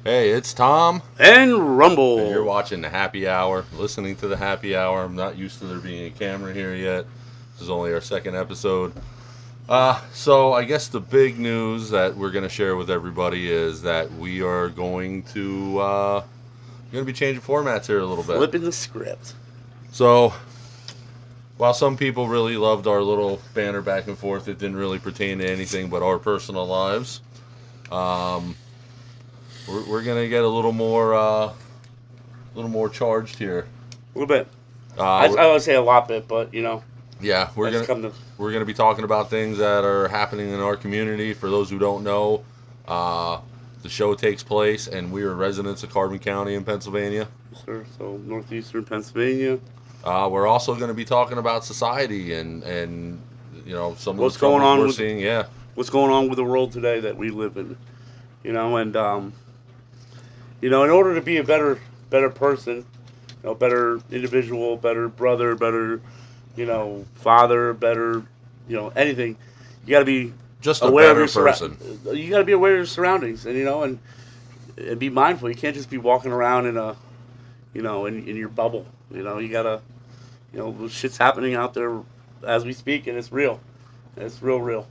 Hey, it's Tom, And Rumble. and you're watching the Happy Hour, listening to the Happy Hour. I'm not used to there being a camera here yet. This is only our second episode. So I guess the big news that we're going to share with everybody is that we are going to be changing formats here a little bit. Flipping the script. So while some people really loved our little banter back and forth, it didn't really pertain to anything but our personal lives. We're gonna get a little more charged here. A little bit. I would say a lot bit, but Yeah, we're gonna be talking about things that are happening in our community. For those who don't know, the show takes place, and we are residents of Carbon County in Pennsylvania. Yes, sir. So northeastern Pennsylvania. We're also going to be talking about society and some of What's the going on we're with- seeing. Yeah, What's going on with the world today that we live in? In order to be a better person, better individual, better brother, better, father, better, anything, you got to be just a aware better of your person. You got to be aware of your surroundings, and and be mindful. You can't just be walking around in a, in your bubble. You gotta, shit's happening out there as we speak, and it's real. It's real.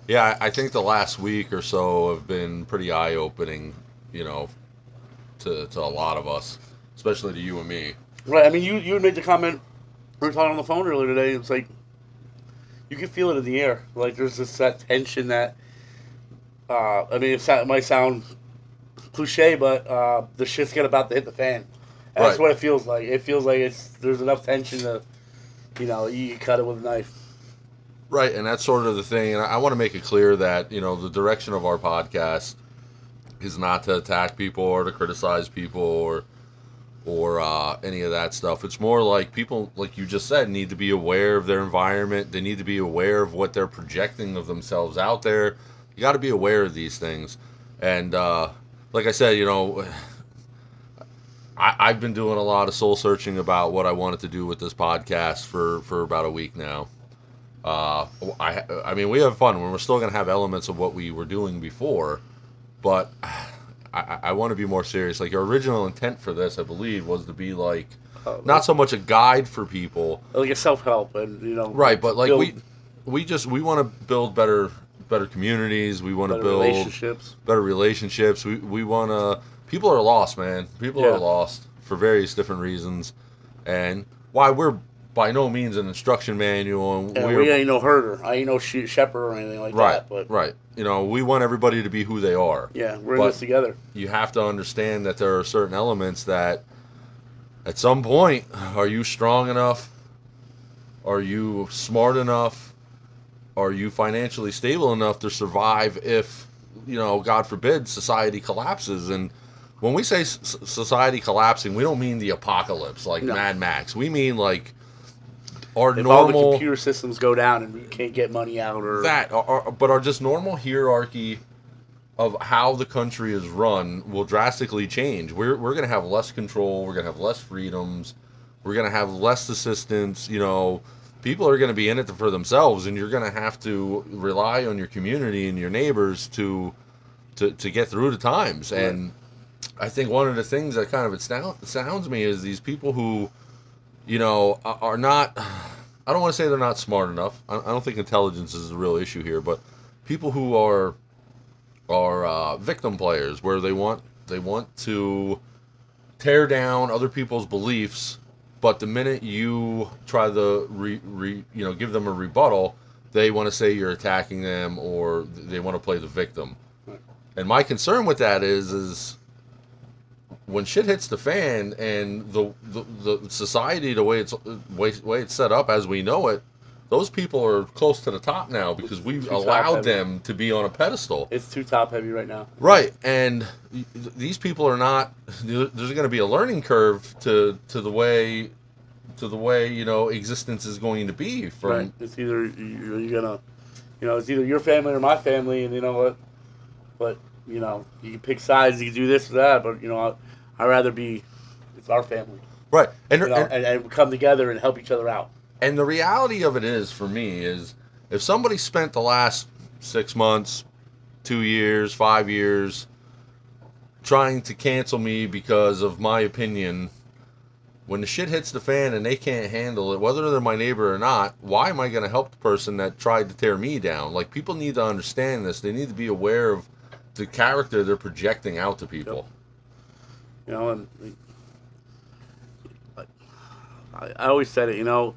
Yeah, I think the last week or so have been pretty eye-opening, to a lot of us, especially to you and me. Right. I mean, you had made the comment. We were talking on the phone earlier today. It's like you can feel it in the air. Like there's that tension that. It might sound cliche, but the shit's about to hit the fan. And that's what it feels like. It feels like there's enough tension to, you cut it with a knife. Right, and that's sort of the thing. And I want to make it clear that, the direction of our podcast is not to attack people or to criticize people or any of that stuff. It's more like people, like you just said, need to be aware of their environment. They need to be aware of what they're projecting of themselves out there. You got to be aware of these things. And like I said, I've been doing a lot of soul searching about what I wanted to do with this podcast for about a week now. I mean, we have fun. We're still going to have elements of what we were doing before, but I want to be more serious. Like, your original intent for this, I believe, was to be like not so much a guide for people, like a self-help, and right? But like we want to build better communities. We want to build better relationships. We want to. People are lost, man. People are lost for various different reasons, and why we're by no means an instruction manual. And we ain't no herder. I ain't no shepherd or anything like that. But right. We want everybody to be who they are. Yeah, we're in this together. You have to understand that there are certain elements that, at some point, are you strong enough? Are you smart enough? Are you financially stable enough to survive if, God forbid, society collapses? And when we say society collapsing, we don't mean the apocalypse like Mad Max. We mean like our if normal, all the computer systems go down and we can't get money out, or that, but our just normal hierarchy of how the country is run will drastically change. We're going to have less control. We're going to have less freedoms. We're going to have less assistance. People are going to be in it for themselves, and you're going to have to rely on your community and your neighbors to get through the times. Right. And I think one of the things that kind of astounds me is these people who, are not, I don't want to say they're not smart enough. I don't think intelligence is the real issue here, but people who are victim players, where they want to tear down other people's beliefs, but the minute you try to give them a rebuttal, they want to say you're attacking them, or they want to play the victim. And my concern with that is when shit hits the fan and the society, the way it's set up as we know it, those people are close to the top now because we've allowed them to be on a pedestal. It's too top heavy right now. Right, and these people are not. There's going to be a learning curve to the way existence is going to be. Right. It's either you're gonna, it's either your family or my family, and you know what, but you can pick sides. You can do this or that, but I'd rather be. It's our family. Right, and come together and help each other out. And the reality of it is, for me, is If somebody spent the last 6 months, 2 years, 5 years trying to cancel me because of my opinion, when the shit hits the fan and they can't handle it, whether they're my neighbor or not, why am I going to help the person that tried to tear me down? Like, people need to understand this. They need to be aware of the character they're projecting out to people. You know, and I always said it. You know,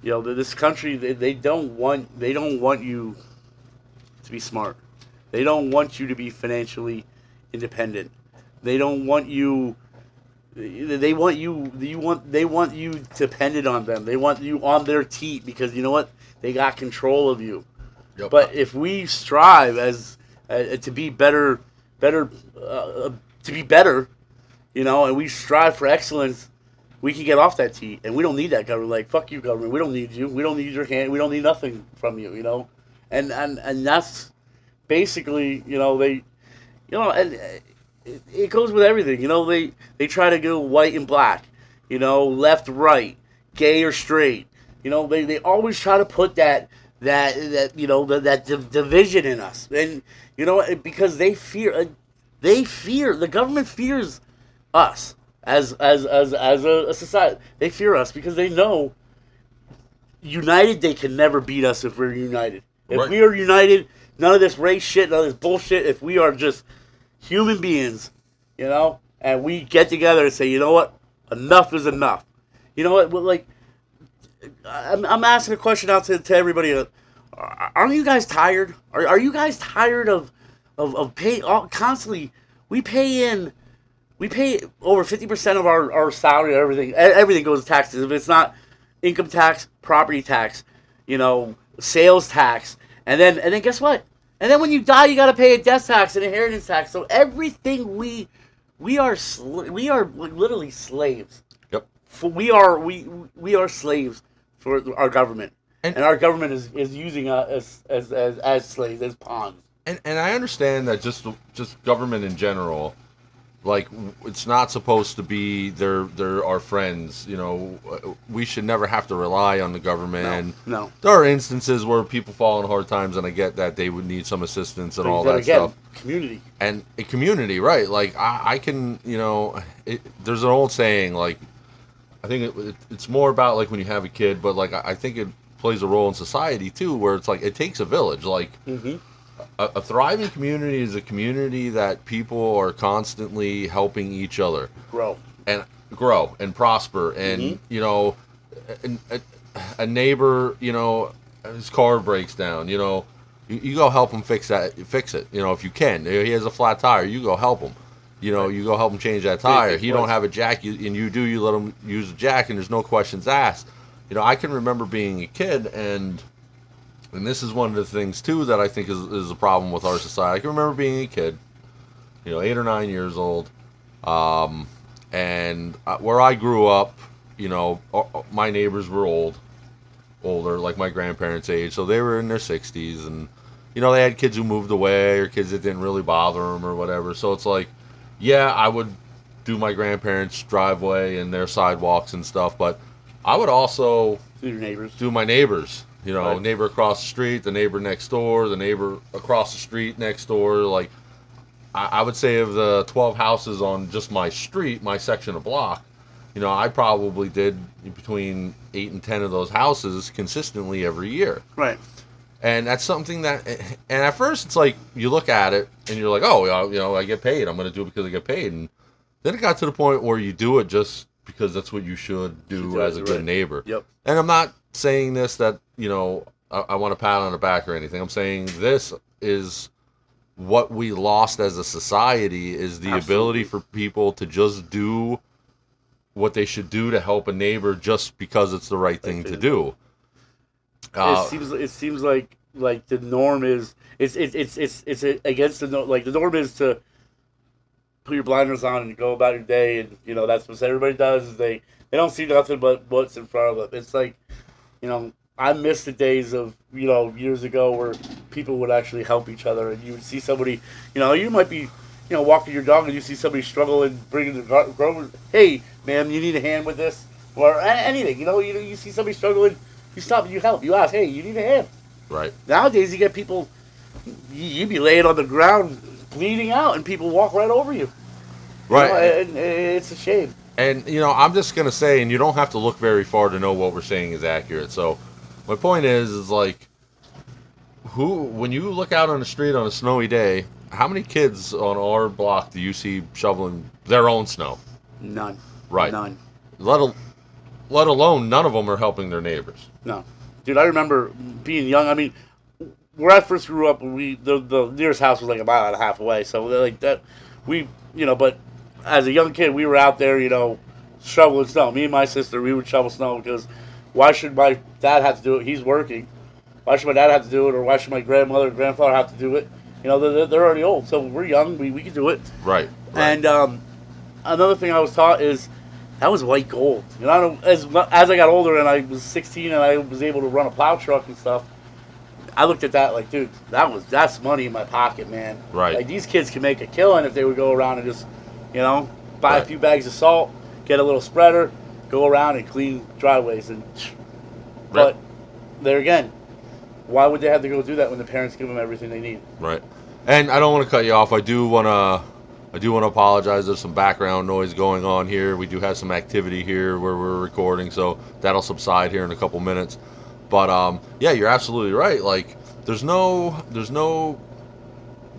this country they don't want you to be smart. They don't want you to be financially independent. They don't want you. They want you dependent on them. They want you on their teat because you know what? They got control of you. Yep. But if we strive as to be better, to be better, you know, and we strive for excellence, we can get off that teat, and we don't need that government. Like, fuck you, government. We don't need you. We don't need your hand. We don't need nothing from you. You know, and that's basically, you know, they, you know, and it goes with everything. You know, they try to go white and black, you know, left, right, gay or straight. You know, they always try to put that you know, that division in us. And, you know, because they fear, the government fears us as a society. They fear us because they know united they can never beat us if we're united. If Right. we are united, none of this race shit, none of this bullshit, if we are just human beings, you know, and we get together and say, you know what, enough is enough. You know what, like, I'm asking a question out to everybody. Aren't you guys tired? Are you guys tired of pay constantly? We pay over 50% of our salary. Everything goes to taxes. If it's not income tax, property tax, you know, sales tax, and then guess what? And then when you die, you got to pay a death tax and inheritance tax. So everything we are literally slaves. Yep. We are slaves for our government, and our government is using us as slaves, as pawns. And I understand that just government in general, like, it's not supposed to be they're our friends. You know, we should never have to rely on the government. And No. there are instances where people fall in hard times, and I get that they would need some assistance and all that stuff. Community. And a community, right? Like, I can, you know, there's an old saying, like, I think it's more about, like, when you have a kid, but, like, I think it plays a role in society too, where it's like it takes a village. Like, a thriving community is a community that people are constantly helping each other grow and prosper. And you know, a neighbor, you know, his car breaks down, you know, you go help him fix it. You know, if you can, he has a flat tire, you go help him. You know, you go help him change that tire. He don't have a jack, you let him use a jack, and there's no questions asked. You know, I can remember being a kid, and this is one of the things too that I think is a problem with our society. I can remember being a kid, you know, 8 or 9 years old, and where I grew up, you know, my neighbors were older, like my grandparents' age, so they were in their 60s, and you know, they had kids who moved away or kids that didn't really bother them or whatever. So it's like, yeah, I would do my grandparents' driveway and their sidewalks and stuff, but I would also do my neighbors. You know, right. Neighbor across the street, the neighbor next door, the neighbor across the street next door. Like, I would say of the 12 houses on just my street, my section of block, you know, I probably did between 8 and 10 of those houses consistently every year. Right. And that's something that, and at first it's like, you look at it and you're like, oh, you know, I get paid. I'm going to do it because I get paid. And then it got to the point where you do it just because that's what you should do as a good neighbor. Yep. And I'm not saying this that, you know, I want to pat on the back or anything. I'm saying this is what we lost as a society, is the ability for people to just do what they should do to help a neighbor just because it's the right thing to do. It seems like the norm is it's against the norm. Like, the norm is to put your blinders on and go about your day, and you know that's what everybody does. Is they don't see nothing but what's in front of them. It's like, you know, I miss the days of, you know, years ago where people would actually help each other, and you would see somebody, you know, you might be, you know, walking your dog and you see somebody struggle and bringing the groceries. Hey, ma'am, you need a hand with this, or anything. You know, you see somebody struggling, you stop and you help. You ask, hey, you need a hand. Right. Nowadays, you get people, you be laying on the ground bleeding out, and people walk right over you. You know, Right. and it's a shame. And I'm just gonna say, and you don't have to look very far to know what we're saying is accurate. So, my point is like, when you look out on the street on a snowy day, how many kids on our block do you see shoveling their own snow? None. Right. None. Let let alone none of them are helping their neighbors. No. Dude, I remember being young. I mean, where I first grew up, the nearest house was like a mile and a half away. So like that, but as a young kid, we were out there, shoveling snow. Me and my sister, we would shovel snow because why should my dad have to do it? He's working. Why should my dad have to do it, or why should my grandmother and grandfather have to do it? They're already old, so we're young. We can do it. Right. And another thing I was taught is that was white gold. As I got older and I was 16 and I was able to run a plow truck and stuff, I looked at that like, dude, that's money in my pocket, man. Right. Like these kids can make a killing if they would go around and just, buy a few bags of salt, get a little spreader, go around and clean driveways and. But there again, why would they have to go do that when the parents give them everything they need? Right. And I don't want to cut you off. I do want to apologize. There's some background noise going on here. We do have some activity here where we're recording, so that'll subside here in a couple minutes. But yeah, you're absolutely right. Like there's no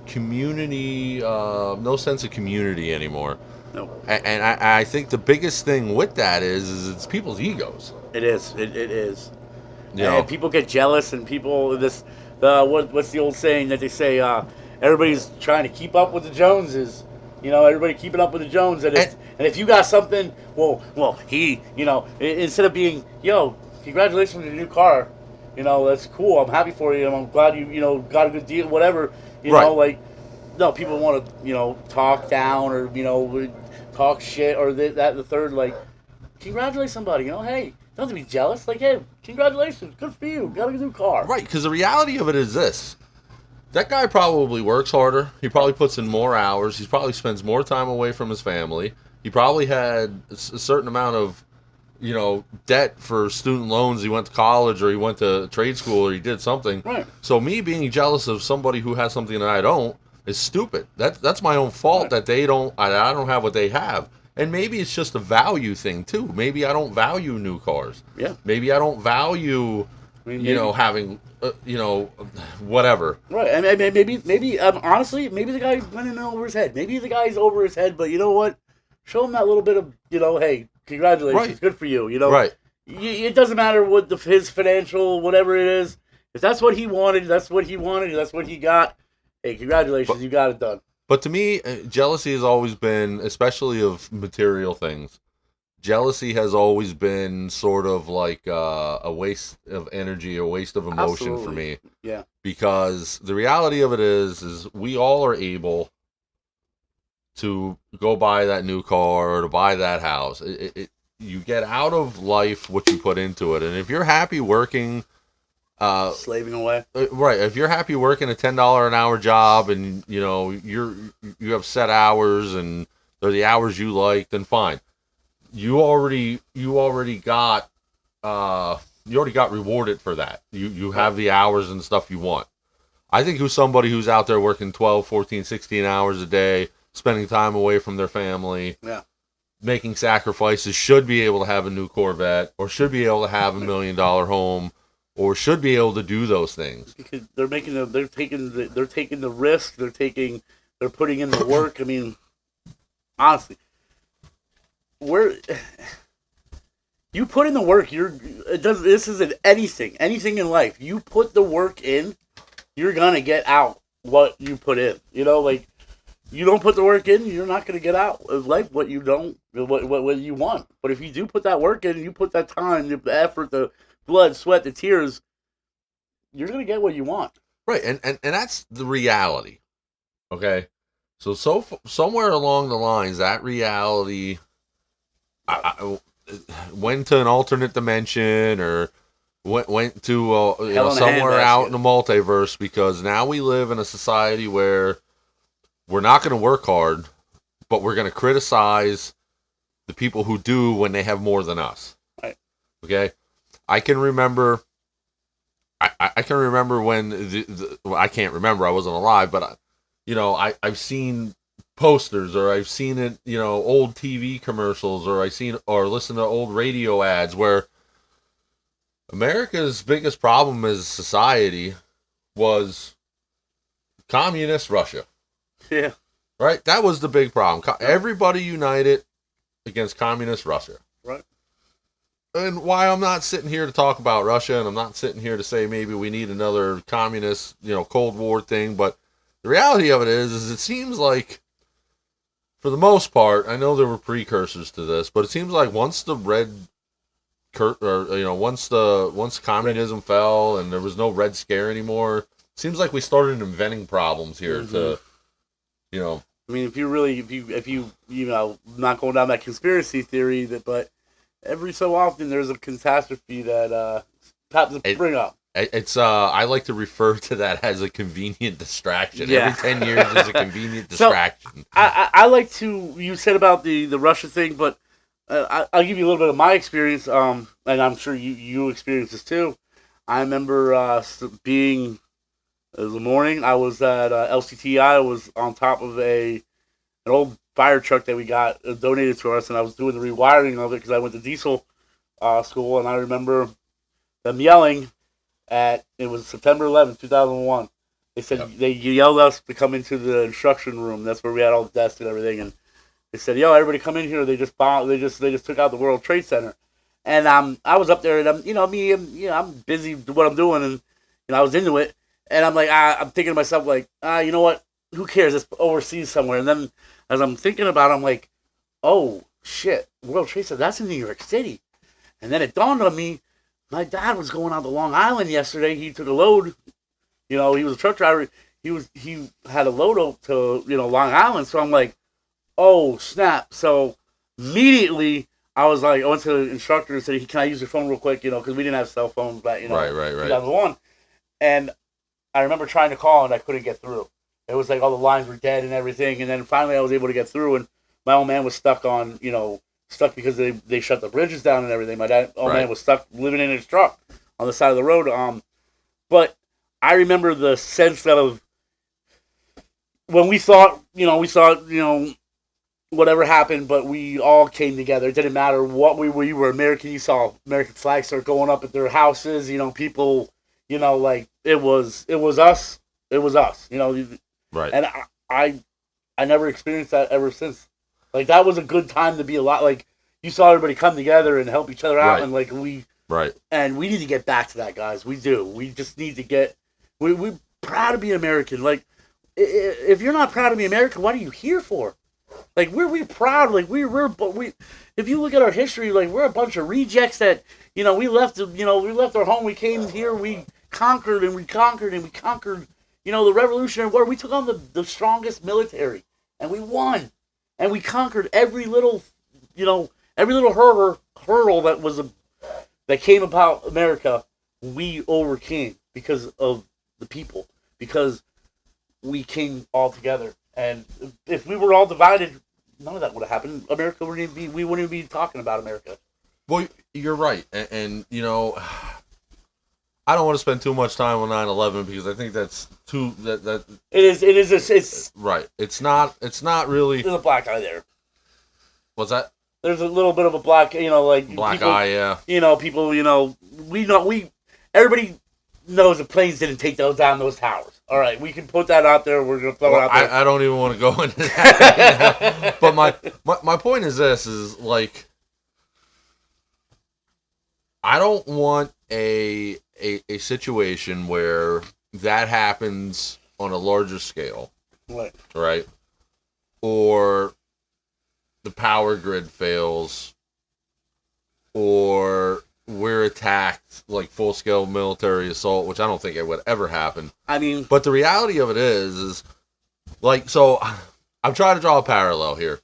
community, no sense of community anymore. No. And I think the biggest thing with that is it's people's egos. It is. It is. Yeah. And people get jealous, and people what's the old saying that they say? Everybody's trying to keep up with the Joneses. Everybody keeping up with the Jones, and if you got something, instead of being, congratulations on your new car, that's cool. I'm happy for you. I'm glad you got a good deal, whatever. No, people want to talk down or talk shit or that and the third. Like, congratulate somebody. Hey. Don't have to be jealous. Like, hey, congratulations. Good for you. Got a new car. Right, because the reality of it is this. That guy probably works harder. He probably puts in more hours. He probably spends more time away from his family. He probably had a certain amount of, debt for student loans. He went to college or he went to trade school or he did something. Right. So me being jealous of somebody who has something that I don't is stupid. That's my own fault that they don't. I don't have what they have. And maybe it's just a value thing too. Maybe I don't value new cars. Yeah. Maybe I don't value, having, whatever. Right. And maybe honestly, maybe the guy went in over his head. Maybe the guy's over his head, but you know what? Show him that little bit of, hey, congratulations, right. Good for you. Right. It doesn't matter what his financial whatever it is. If that's what he wanted, that's what he got. Hey, congratulations, you got it done. But to me, jealousy has always been, especially of material things, jealousy has always been sort of like a waste of energy, a waste of emotion for me. Yeah. Because the reality of it is we all are able to go buy that new car or to buy that house. You get out of life what you put into it. And if you're happy working... slaving away, right? If you're happy working a $10 an hour job and you have set hours and they're the hours you like, then fine. You already got rewarded for that. You have the hours and stuff you want. I think somebody who's out there working 12, 14, 16 hours a day, spending time away from their family, making sacrifices, should be able to have a new Corvette or should be able to have $1 million home. Or should be able to do those things because they're taking the risk. They're putting in the work. I mean, honestly, you put in the work. This isn't anything in life. You put the work in, you're gonna get out what you put in. Like you don't put the work in, you're not gonna get out of life what you want. But if you do put that work in, you put that time, the effort, the blood, sweat, the tears, you're going to get what you want. Right, and that's the reality. Okay? So somewhere along the lines, that reality I went to an alternate dimension or went to somewhere out in the multiverse, because now we live in a society where we're not going to work hard, but we're going to criticize the people who do when they have more than us. Right. Okay? I can remember I can remember when well, I can't remember. I wasn't alive, but I've seen posters, or I've seen it, old TV commercials, or I've seen or listened to old radio ads where America's biggest problem as a society was communist Russia. Yeah. Right? That was the big problem. Everybody united against communist Russia. Right. And why I'm not sitting here to talk about Russia, and I'm not sitting here to say maybe we need another communist, Cold War thing, but the reality of it is it seems like, for the most part, I know there were precursors to this, but it seems like once the once communism fell and there was no Red Scare anymore, it seems like we started inventing problems here to, I mean, if you not going down that conspiracy theory, but every so often there's a catastrophe that happens to bring up. It's I like to refer to that as a convenient distraction. Yeah. Every 10 years is a convenient distraction. So, I like to, you said about the Russia thing, but I'll give you a little bit of my experience, and I'm sure you experienced this too. I remember being, it was the morning, I was at LCTI, I was on top of an old fire truck that we got donated to us, and I was doing the rewiring of it because I went to diesel school, and I remember them yelling it was September 11th, 2001. They said, They yelled us to come into the instruction room. That's where we had all the desks and everything, and they said, "Yo, everybody come in here." They just bombed. They just took out the World Trade Center, and I was up there, and I'm busy with what I'm doing, and I was into it, and I'm like, I'm thinking to myself like, you know what? Who cares? It's overseas somewhere. And then as I'm thinking about it, I'm like, oh shit, World Trade Center, that's in New York City. And then it dawned on me, my dad was going out to Long Island yesterday. He took a load. He was a truck driver. He had a load up to Long Island. So I'm like, oh snap! So immediately I was like, I went to the instructor and said, "Can I use your phone real quick?" Because we didn't have cell phones back, Right. 2001. And I remember trying to call and I couldn't get through. It was like all the lines were dead and everything. And then finally I was able to get through, and my old man was stuck because they shut the bridges down and everything. My old man was stuck living in his truck on the side of the road. But I remember the sense of when we thought, whatever happened, but we all came together. It didn't matter what we were American. You saw American flags start going up at their houses. People, like it was us. It was us. Right. And I never experienced that ever since. Like that was a good time to be alive. Like you saw everybody come together and help each other out, and like and we need to get back to that, guys. We do. We just need to get. We're proud to be American. Like if you're not proud to be American, what are you here for? Like we're proud. Like we if you look at our history, like we're a bunch of rejects that we left our home. We came here. We conquered and we conquered and we conquered. The Revolutionary War. We took on the strongest military and we won, and we conquered every little hurdle that came about America. We overcame because of the people, because we came all together. And if we were all divided, none of that would have happened. We wouldn't even be talking about America. Well, you're right. And I don't want to spend too much time on 9/11 because I think that's too that it's right. It's not really. There's a black eye there. What's that? There's a little bit of a black black people, eye, yeah. People, everybody knows the planes didn't take down those towers. All right, we can put that out there. We're gonna throw it out there. I don't even want to go into that. But my point is this: is like I don't want a situation where that happens on a larger scale, right? Or the power grid fails, or we're attacked, like full-scale military assault, which I don't think it would ever happen. I mean... But the reality of it is like, so I'm trying to draw a parallel here.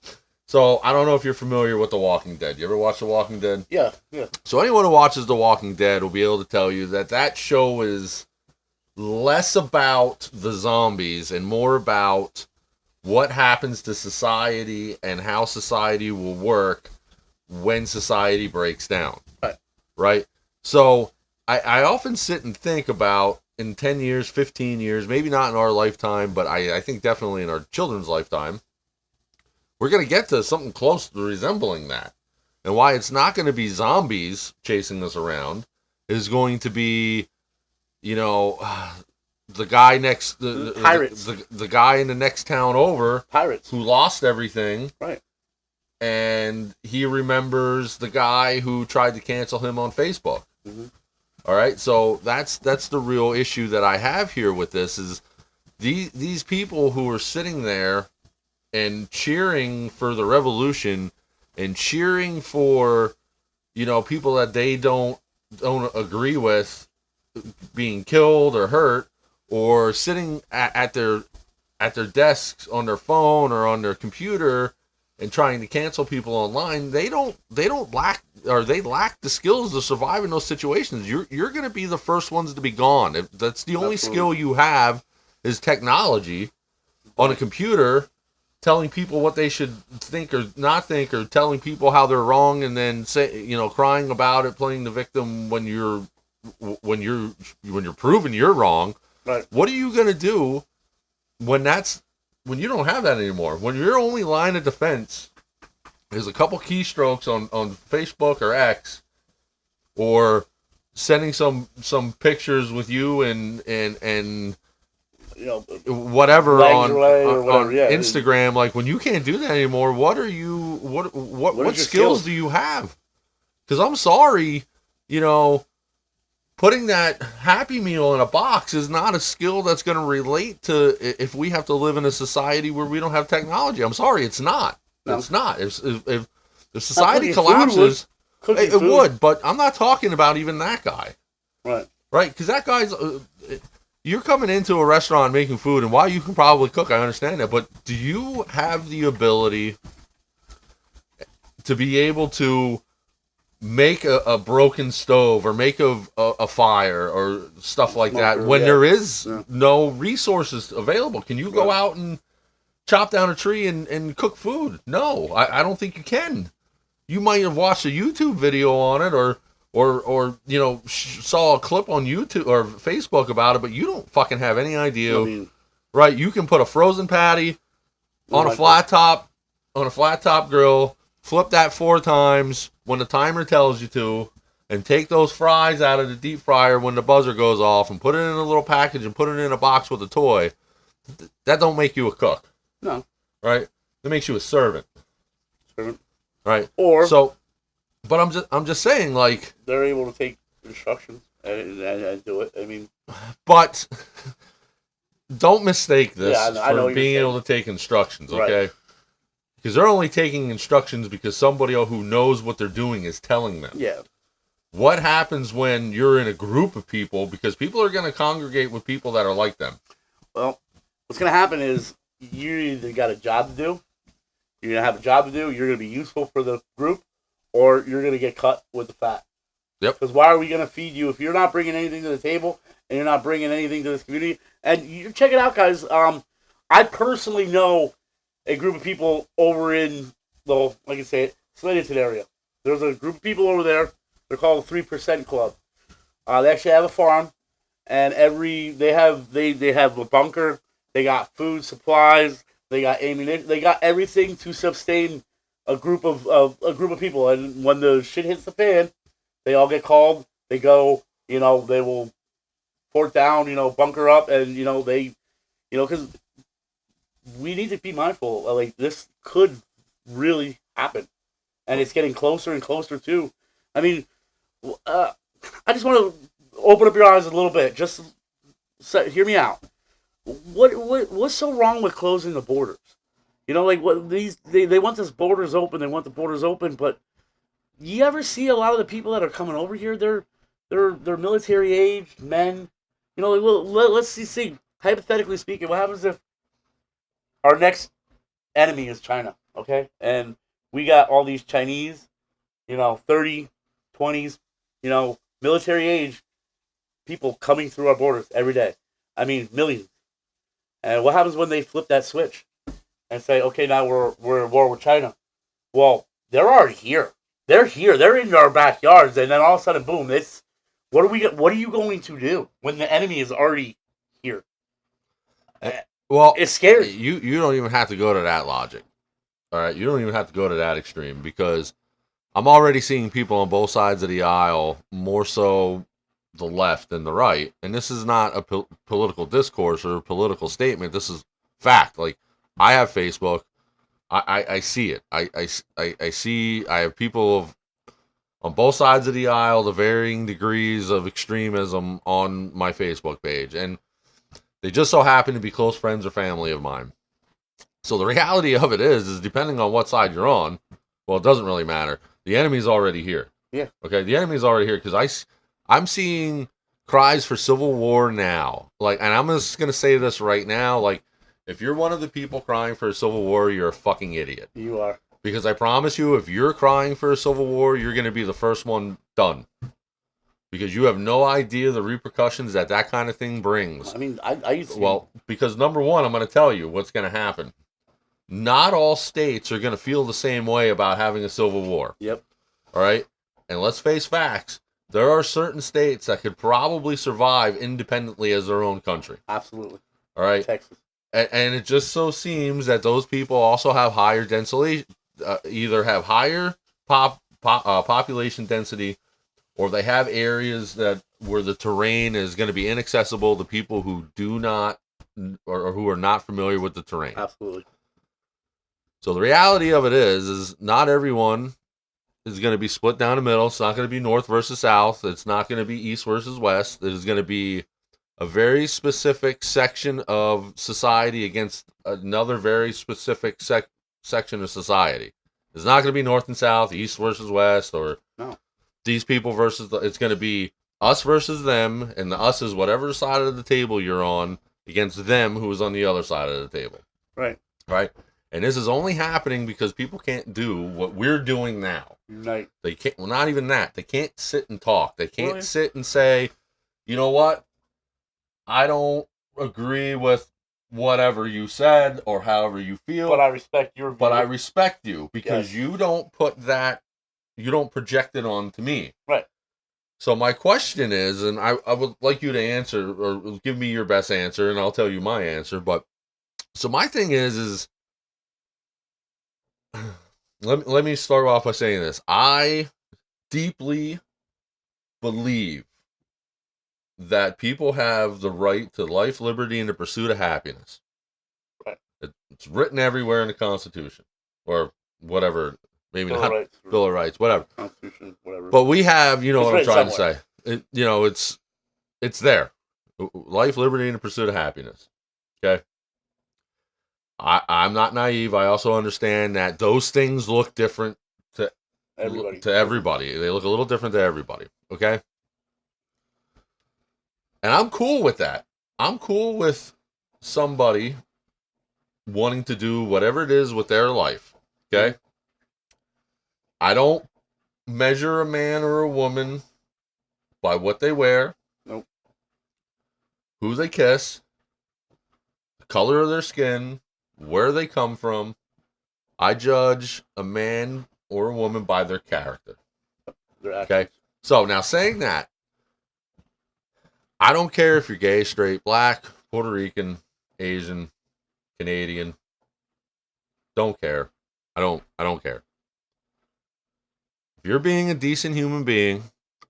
So I don't know if you're familiar with The Walking Dead. You ever watch The Walking Dead? Yeah. So anyone who watches The Walking Dead will be able to tell you that show is less about the zombies and more about what happens to society and how society will work when society breaks down. Right. Right? So I often sit and think about in 10 years, 15 years, maybe not in our lifetime, but I think definitely in our children's lifetime, we're going to get to something close to resembling that. And why it's not going to be zombies chasing us around is going to be, you know, the guy next, Pirates. the guy in the next town over Pirates. who lost everything. Right. And he remembers the guy who tried to cancel him on Facebook. Mm-hmm. All right, so that's the real issue that I have here with this is these people who are sitting there and cheering for the revolution and cheering for, you know, people that they don't agree with being killed or hurt, or sitting at their desks on their phone or on their computer and trying to cancel people online. They lack the skills to survive in those situations. You're going to be the first ones to be gone. If that's the only skill you have is technology on a computer, telling people what they should think or not think, or telling people how they're wrong, and then crying about it, playing the victim when you're proven you're wrong. Right. What are you going to do when you don't have that anymore? When your only line of defense is a couple keystrokes on Facebook or X, or sending some pictures with you and you know, whatever on yeah. Instagram. Like, when you can't do that anymore, what skills do you have? Because I'm sorry, putting that Happy Meal in a box is not a skill that's going to relate to if we have to live in a society where we don't have technology. I'm sorry, it's not. No. It's not. If society collapses, it would. But I'm not talking about even that guy. Right. Right? Because that guy's... you're coming into a restaurant making food, and while you can probably cook, I understand that, but do you have the ability to be able to make a broken stove or make a fire or stuff like that when there is no resources available? Can you go out and chop down a tree and cook food? No, I don't think you can. You might have watched a YouTube video on it or saw a clip on YouTube or Facebook about it, but you don't fucking have any idea. Right? You can put a frozen patty on a flat top grill, flip that 4 times when the timer tells you to, and take those fries out of the deep fryer when the buzzer goes off, and put it in a little package and put it in a box with a toy. That don't make you a cook. No. Right? That makes you a servant. Right? But I'm just saying, like, they're able to take instructions and do it. I mean, but don't mistake this for being able to take instructions, okay? Right. Because they're only taking instructions because somebody who knows what they're doing is telling them. Yeah. What happens when you're in a group of people? Because people are going to congregate with people that are like them. Well, what's going to happen is you either got a job to do, you're going to have a job to do, you're going to be useful for the group, or you're going to get cut with the fat. Yep. Because why are we going to feed you if you're not bringing anything to the table and you're not bringing anything to this community? And you check it out, guys. I personally know a group of people over in the, like I say, Slatington area. There's a group of people over there. They're called the 3% Club. They actually have a farm, and they have a bunker. They got food supplies. They got ammunition. They got everything to sustain a group of people. And when the shit hits the fan, they all get called. They go. They will fort down. Bunker up, and because we need to be mindful. Like, this could really happen, and it's getting closer and closer too. I mean, I just want to open up your eyes a little bit. Just hear me out. What's so wrong with closing the borders? They want these borders open. They want the borders open, but you ever see a lot of the people that are coming over here? They're military aged men. Let's see. Hypothetically speaking, what happens if our next enemy is China? Okay, and we got all these Chinese, 30, 20s, military age people coming through our borders every day. I mean, millions. And what happens when they flip that switch and say, okay, now we're at war with China? Well, they're already here. They're here. They're in our backyards. And then all of a sudden, boom, What are you going to do when the enemy is already here? Well, It's scary. You don't even have to go to that logic. All right, you don't even have to go to that extreme because I'm already seeing people on both sides of the aisle, more so the left than the right. And this is not a political discourse or a political statement. This is fact. Like, I have Facebook. I see it. I see, I have people on both sides of the aisle, the varying degrees of extremism on my Facebook page. And they just so happen to be close friends or family of mine. So the reality of it is depending on what side you're on, well, it doesn't really matter. The enemy's already here. Yeah. Okay. The enemy's already here because I'm seeing cries for civil war now. Like, and I'm just gonna say this right now. Like, if you're one of the people crying for a civil war, you're a fucking idiot. You are. Because I promise you, if you're crying for a civil war, you're gonna be the first one done. Because you have no idea the repercussions that kind of thing brings. I mean, I used to. Well, because number one, I'm going to tell you what's going to happen. Not all states are going to feel the same way about having a civil war. Yep. All right? And let's face facts. There are certain states that could probably survive independently as their own country. Absolutely. All right? Texas. And it just so seems that those people also have higher density, either have higher population density, or they have areas where the terrain is going to be inaccessible to people who do not or who are not familiar with the terrain. Absolutely. So the reality of it is not everyone is going to be split down the middle. It's not going to be north versus south. It's not going to be east versus west. It is going to be a very specific section of society against another very specific section of society. It's not going to be north and south, east versus west, or no. These people versus it's going to be us versus them, and the us is whatever side of the table you're on against them who is on the other side of the table. Right. Right. And this is only happening because people can't do what we're doing now. Right. They can't. Well, not even that. They can't sit and talk. They can't sit and say, you know what? I don't agree with whatever you said or however you feel. But I respect your view. But I respect you because you don't put that. You don't project it onto me. Right. So my question is, and I would like you to answer or give me your best answer, and I'll tell you my answer. But so my thing is let me start off by saying this. I deeply believe that people have the right to life, liberty, and the pursuit of happiness. Right. It's written everywhere in the Constitution or whatever. Maybe Bill not Rights, Bill of Rights, whatever. Constitution, whatever. But we have, you know what I'm trying somewhere. to say. It's there. Life, liberty, and the pursuit of happiness. Okay. I'm not naive. I also understand that those things look different to everybody. They look a little different to everybody. Okay. And I'm cool with that. I'm cool with somebody wanting to do whatever it is with their life. Okay. I don't measure a man or a woman by what they wear. Nope. Who they kiss, the color of their skin, where they come from. I judge a man or a woman by their character. Okay? So now saying that, I don't care if you're gay, straight, black, Puerto Rican, Asian, Canadian. Don't care. I don't care. If you're being a decent human being,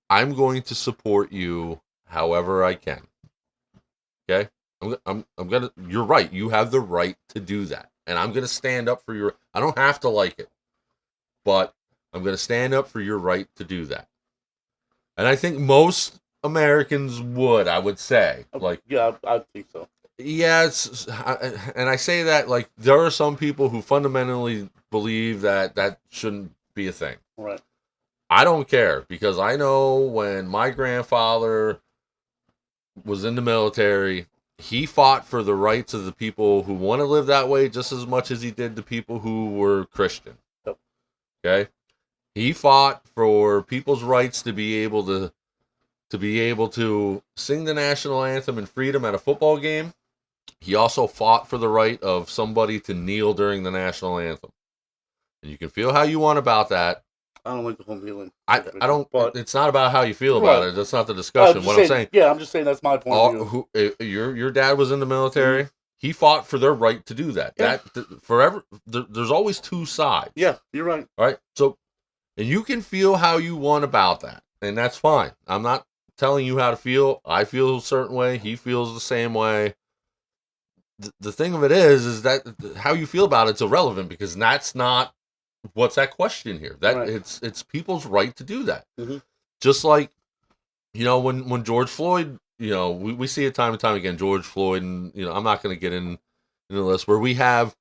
I'm going to support you however I can. Okay? I'm gonna. You're right. You have the right to do that, and I'm gonna stand up for your. I don't have to like it, but I'm gonna stand up for your right to do that. And I think most Americans would. I would say, like, yeah, I think so. Yeah, and I say that like there are some people who fundamentally believe that shouldn't be a thing. Right. I don't care because I know when my grandfather was in the military, he fought for the rights of the people who want to live that way just as much as he did the people who were Christian. Yep. Okay? He fought for people's rights to be able to sing the national anthem in freedom at a football game. He also fought for the right of somebody to kneel during the national anthem. And you can feel how you want about that. I don't like the home healing. I don't. But It's not about how you feel about it. That's not the discussion. What I'm saying. Yeah, I'm just saying that's my point of view. Your dad was in the military. He fought for their right to do that. Yeah. Forever. There's always two sides. Yeah, you're right. All right. So, and you can feel how you want about that, and that's fine. I'm not telling you how to feel. I feel a certain way. He feels the same way. The thing of it is that how you feel about it's irrelevant because that's not what's at question here. That Right. it's people's right to do that. Mm-hmm. Just like, when George Floyd, we see it time and time again, George Floyd, and I'm not going to get into this where we have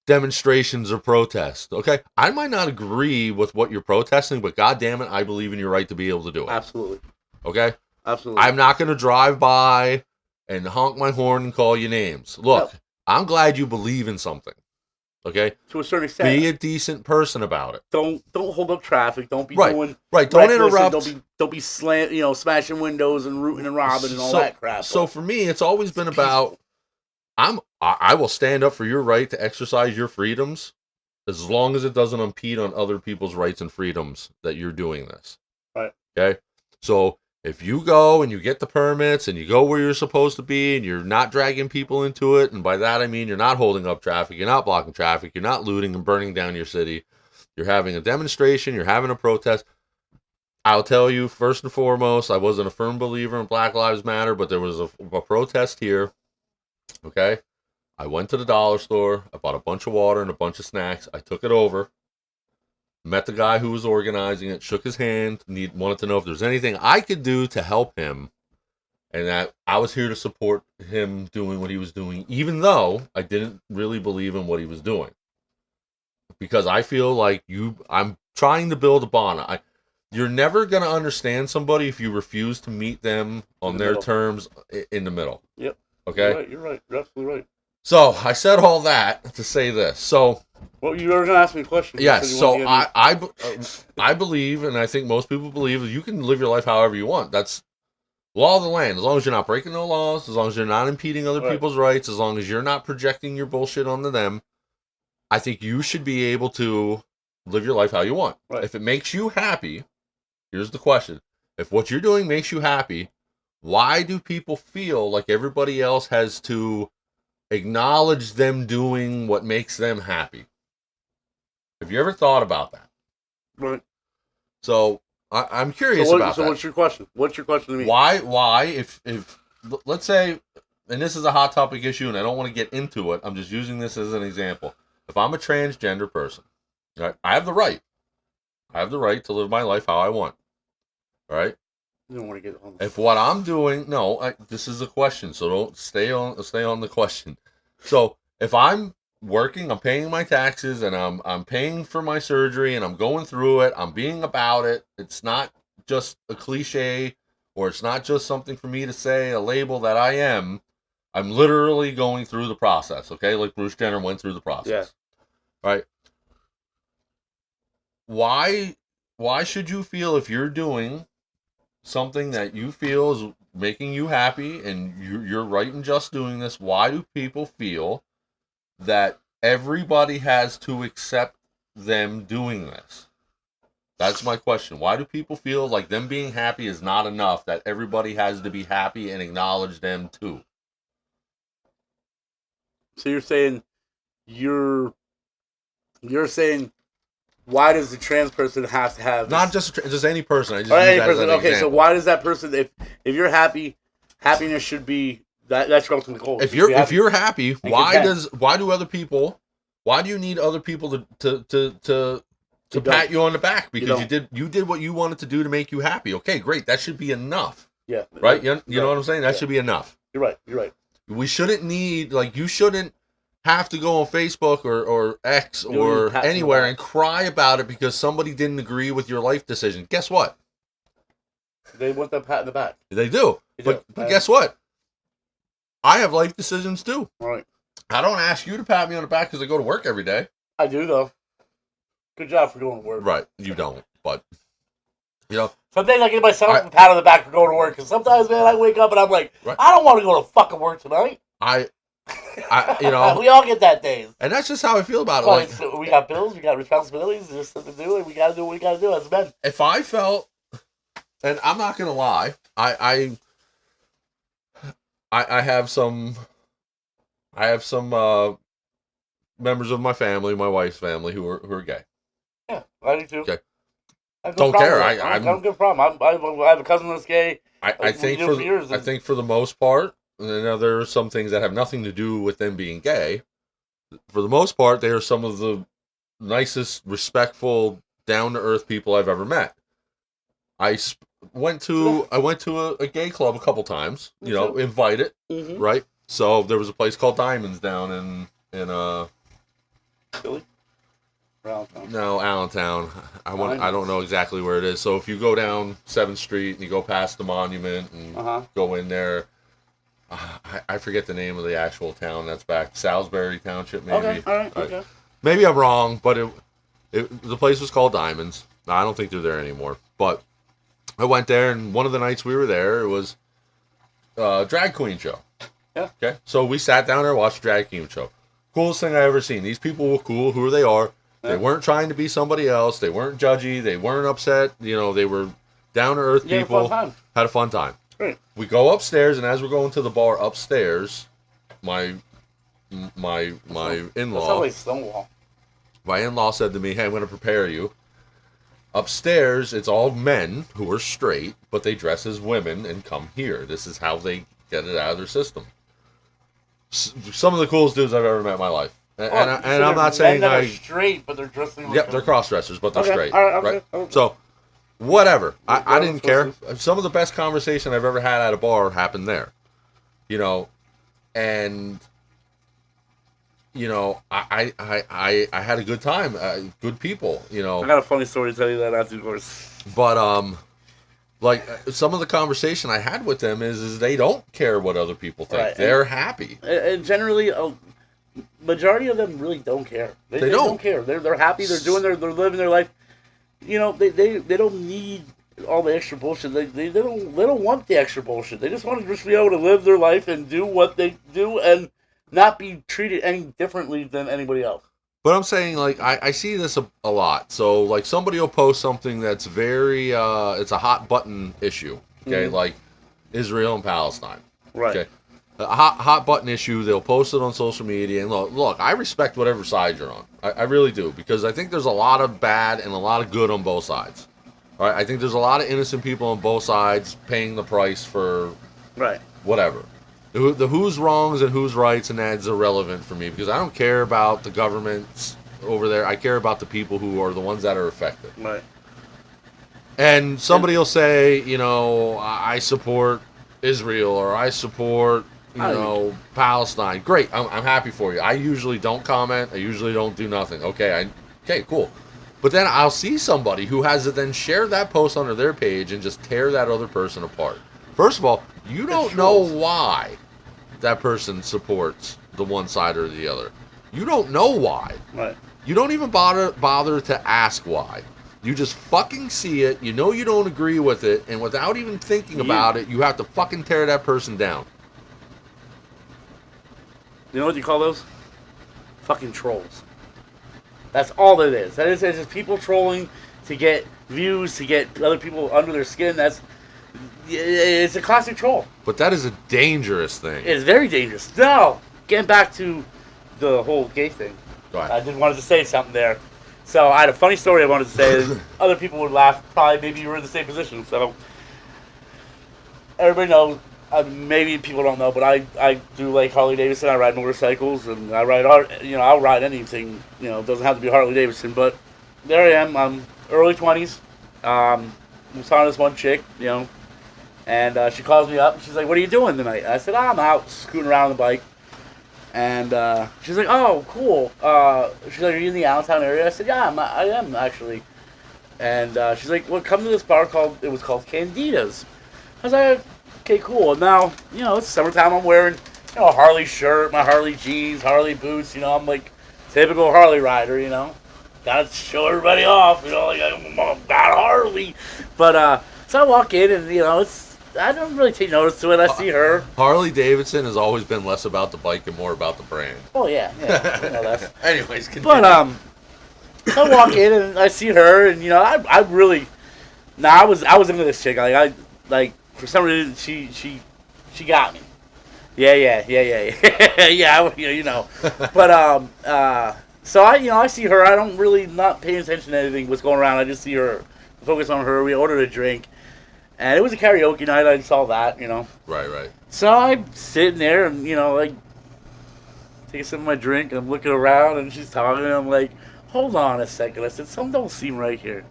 demonstrations or protests. Okay, I might not agree with what you're protesting, but God damn it, I believe in your right to be able to do it. Absolutely. Okay, absolutely. I'm not going to drive by and honk my horn and call you names. Look, No. I'm glad you believe in something. Okay, to a certain extent. be a decent person about it. Don't hold up traffic. Don't be Right. doing Right. Don't reckless, interrupt. Don't be smashing windows and rooting and robbing and all that crap. So for me, it's always been about I will stand up for your right to exercise your freedoms as long as it doesn't impede on other people's rights and freedoms that you're doing this. Right. Okay. So if you go and you get the permits and you go where you're supposed to be and you're not dragging people into it, and by that I mean you're not holding up traffic, you're not blocking traffic, you're not looting and burning down your city, you're having a demonstration, you're having a protest. I'll tell you, first and foremost, I wasn't a firm believer in Black Lives Matter, but there was a protest here. Okay. I went to the dollar store. I bought a bunch of water and a bunch of snacks. I took it over. Met the guy who was organizing it. Shook his hand. Wanted to know if there's anything I could do to help him. And that I was here to support him doing what he was doing, even though I didn't really believe in what he was doing. Because I feel like I'm trying to build a bond. You're never going to understand somebody if you refuse to meet them on their terms in the middle. Yep. Okay? You're right. You're absolutely right. So, I said all that to say this. So, well, you were going to ask me a question. Yes, so I believe, and I think most people believe, that you can live your life however you want. That's law of the land. As long as you're not breaking no laws, as long as you're not impeding other people's rights, as long as you're not projecting your bullshit onto them, I think you should be able to live your life how you want. Right. If it makes you happy, here's the question. If what you're doing makes you happy, why do people feel like everybody else has to acknowledge them doing what makes them happy? Have you ever thought about that? Right. So I'm curious about that. So what's your question? What's your question to me? Why, if let's say, and this is a hot topic issue, and I don't want to get into it. I'm just using this as an example. If I'm a transgender person, right, I have the right. I have the right to live my life how I want. All right. You don't want to get on. If what I'm doing, this is a question, so don't stay on the question. So if I'm working, I'm paying my taxes, and I'm paying for my surgery, and I'm going through it, I'm being about it. It's not just a cliche, or it's not just something for me to say, a label that I am. I'm literally going through the process, okay? Like Bruce Jenner went through the process. Yeah. Right? Why should you feel, if you're doing something that you feel is making you happy and you're right in just doing this, why do people feel that everybody has to accept them doing this? That's my question. Why do people feel like them being happy is not enough, that everybody has to be happy and acknowledge them too? So you're saying why does the trans person have to have not just any person? I just any use person. That as an Okay, example. so why does that person, if you're happy, happiness should be that's your ultimate goal. If you're happy, why do you need other people to pat you on the back because you did what you wanted to do to make you happy? Okay, great. That should be enough. Yeah. Right? You know what I'm saying? That should be enough. You're right. We shouldn't need, you shouldn't have to go on Facebook or X or anywhere and cry about it because somebody didn't agree with your life decision. Guess what? They want that pat in the back. They do. But guess what? I have life decisions too. Right. I don't ask you to pat me on the back because I go to work every day. I do, though. Good job for going to work. Right. You don't. But, some days I give myself a pat on the back for going to work because sometimes, man, I wake up and I'm like, I don't want to go to fucking work tonight. We all get that days. and that's just how I feel about it. But Like, so we got bills, we got responsibilities, there's something to do, and we gotta do what we gotta do as men. if I felt, and I'm not gonna lie, I have some members of my family, my wife's family, who are gay. Yeah, I do too. Okay. I have Don't problem care. with that. I don't have a problem. I have a cousin that's gay. I think for years. I think for the most part, there are some things that have nothing to do with them being gay. For the most part, they are some of the nicest, respectful, down to earth people I've ever met. I went to a gay club a couple times. Invited, Mm-hmm. right? So there was a place called Diamonds down in Philly? Allentown. No, Allentown. I don't know exactly where it is. So if you go down 7th Street and you go past the monument and go in there, I forget the name of the actual town that's back. Salisbury Township, maybe. Okay, all right, okay. Maybe I'm wrong, but the place was called Diamonds. I don't think they're there anymore. But I went there, and one of the nights we were there, it was a drag queen show. Yeah. Okay. So we sat down there and watched a drag queen show. Coolest thing I ever seen. These people were cool, who they are. They weren't trying to be somebody else. They weren't judgy. They weren't upset. They were down to earth people. Had a fun time. Great. We go upstairs, and as we're going to the bar upstairs, my in-law. That's always Stonewall. My in-law said to me, "Hey, I'm going to prepare you. Upstairs, it's all men who are straight, but they dress as women and come here. This is how they get it out of their system." Some of the coolest dudes I've ever met in my life. And I'm not saying they're straight, but they're dressing like they're cross-dressers, but they're straight. All right, okay. So, whatever. I didn't care. Some of the best conversation I've ever had at a bar happened there. And I had a good time. Good people. I got a funny story to tell you that afterwards. But like some of the conversation I had with them is they don't care what other people think. Right. They're happy. And generally, majority of them really don't care. They don't care. They're happy. They're doing they're living their life. They don't need all the extra bullshit. They don't want the extra bullshit. They just want to just be able to live their life and do what they do and not be treated any differently than anybody else. But I'm saying, like, I see this a lot. So, like, somebody will post something that's very, it's a hot button issue, okay? Mm-hmm. Like Israel and Palestine. Right. Okay. A hot button issue, they'll post it on social media. And look, I respect whatever side you're on. I really do. Because I think there's a lot of bad and a lot of good on both sides. All right? I think there's a lot of innocent people on both sides paying the price for whatever. The who's wrongs and who's rights, and that's irrelevant for me. Because I don't care about the governments over there. I care about the people who are the ones that are affected. Right. And somebody will say, I support Israel or I support Palestine. Great, I'm happy for you. I usually don't comment. I usually don't do nothing. Okay, cool. But then I'll see somebody who has to then share that post under their page and just tear that other person apart. First of all, you don't know why that person supports the one side or the other. You don't know why. Right. You don't even bother to ask why. You just fucking see it. You know you don't agree with it, and without even thinking about it, you have to fucking tear that person down. You know what you call those? Fucking trolls. That's all it is. It's just people trolling to get views, to get other people under their skin. It's a classic troll. But that is a dangerous thing. It is very dangerous. Now, getting back to the whole gay thing. Go ahead. I did wanted to say something there. So I had a funny story I wanted to say. Other people would laugh. Probably maybe you were in the same position. So everybody knows. Maybe people don't know, but I do like Harley Davidson. I ride motorcycles, and I ride I'll ride anything. It doesn't have to be Harley Davidson. But there I am. I'm early 20s. I'm talking to this one chick, and she calls me up. She's like, "What are you doing tonight?" I said, "I'm out scooting around on the bike." And she's like, "Oh, cool." She's like, "Are you in the Allentown area?" I said, "Yeah, I am actually." And she's like, "Well, come to this bar called Candida's." I was like, "Okay, cool." Now, it's summertime. I'm wearing, a Harley shirt, my Harley jeans, Harley boots. I'm like typical Harley rider. Gotta show everybody off. Like I got Harley. But so I walk in, and it's I don't really take notice to it. I see her. Harley Davidson has always been less about the bike and more about the brand. Oh yeah. You know that. Anyways, continue. But I walk in and I see her, and I really, I was into this chick. Like for some reason she got me. Yeah. Yeah. But so I see her. I don't really not pay attention to anything what's going around. I just see her, focus on her. We ordered a drink, and it was a karaoke night. I saw that. Right. So I'm sitting there and like take a sip of my drink. And I'm looking around, and she's talking. And I'm like, hold on a second. I said, something don't seem right here.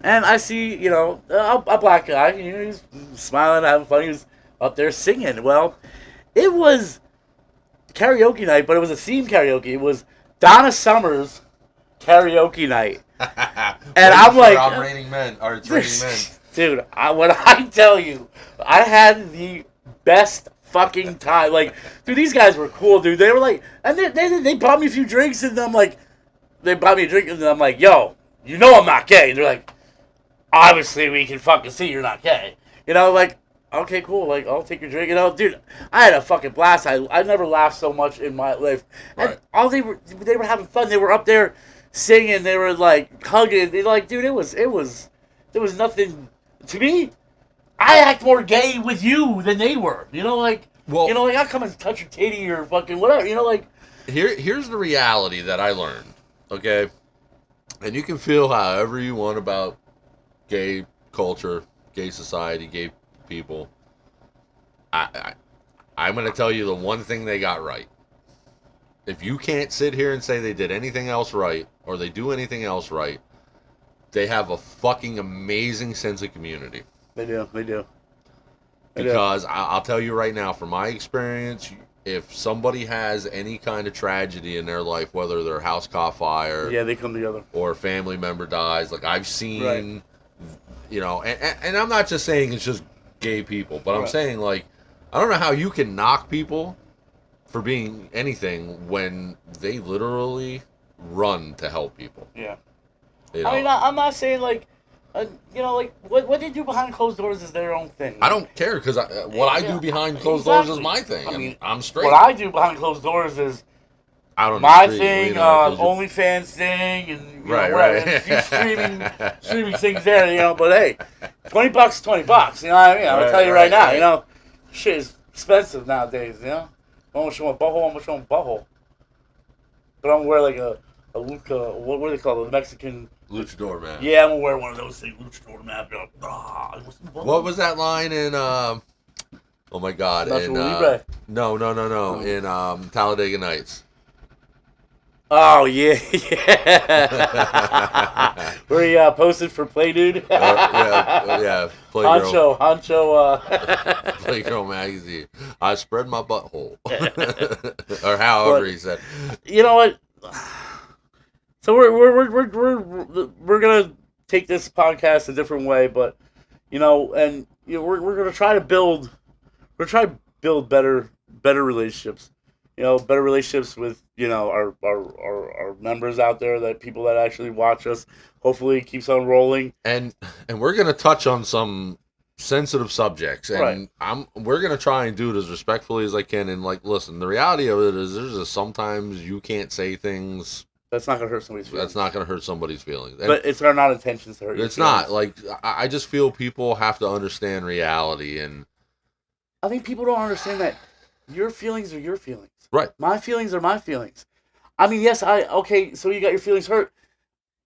And I see, a black guy. He's smiling, having fun. He was up there singing. Well, it was karaoke night, but it was a theme karaoke. It was Donna Summer's karaoke night. And I'm like, I'm Raining Men, or it's Raining Men. Dude, when I tell you, I had the best fucking time. Like, dude, these guys were cool, dude. They were like, and they bought me a few drinks, and I'm like, they bought me a drink, and I'm like, yo, I'm not gay. And they're like, obviously we can fucking see you're not gay. Like, okay, cool. Like, I'll take your drink. Dude, I had a fucking blast. I never laughed so much in my life. And Right. they were having fun. They were up there singing. They were like hugging. They like, dude, it was there was nothing to me. I act more gay with you than they were. Like I come and touch your titty or fucking whatever. Like Here's the reality that I learned, okay? And you can feel however you want about gay culture, gay society, gay people. I'm going to tell you the one thing they got right. If you can't sit here and say they did anything else right, or they do anything else right, they have a fucking amazing sense of community. They do. Because I'll tell you right now, from my experience, if somebody has any kind of tragedy in their life, whether their house caught fire, yeah, they come together, or a family member dies, like I've seen, right. And I'm not just saying it's just gay people, but I'm saying, like, I don't know how you can knock people for being anything when they literally run to help people. Yeah. I mean, I'm not saying like, like what they do behind closed doors is their own thing. I don't care, because what I do behind closed doors is my thing. I mean, I'm straight. What I do behind closed doors is my thing, OnlyFans thing, and right. streaming things there, But hey, $20, $20. You know what I mean? I'll tell you right now. Shit is expensive nowadays. I'm gonna show a butthole. But I'm gonna wear like a lucha. What do they call it? The Mexican luchador, man. Yeah, I'm gonna wear one of those things. Luchador, man. What was that line in? Oh my God! Libre. No. In Talladega Nights. Oh yeah. Where he posted for Play Dude. Yeah. Playgirl. Honcho. Playgirl magazine. I spread my butthole, or however he said. You know what? So we're gonna take this podcast a different way, but we're gonna try to build. We're trying to build better relationships. Better relationships with our members out there, that people that actually watch us. Hopefully, it keeps on rolling. And we're gonna touch on some sensitive subjects, and we're gonna try and do it as respectfully as I can. And like, listen, the reality of it is, there's just sometimes you can't say things. That's not gonna hurt somebody's feelings. That's not gonna hurt somebody's feelings. And but it's our not intentions to hurt. It's not like I just feel people have to understand reality, and I think people don't understand that your feelings are your feelings. Right. My feelings are my feelings. I mean, yes, okay, so you got your feelings hurt.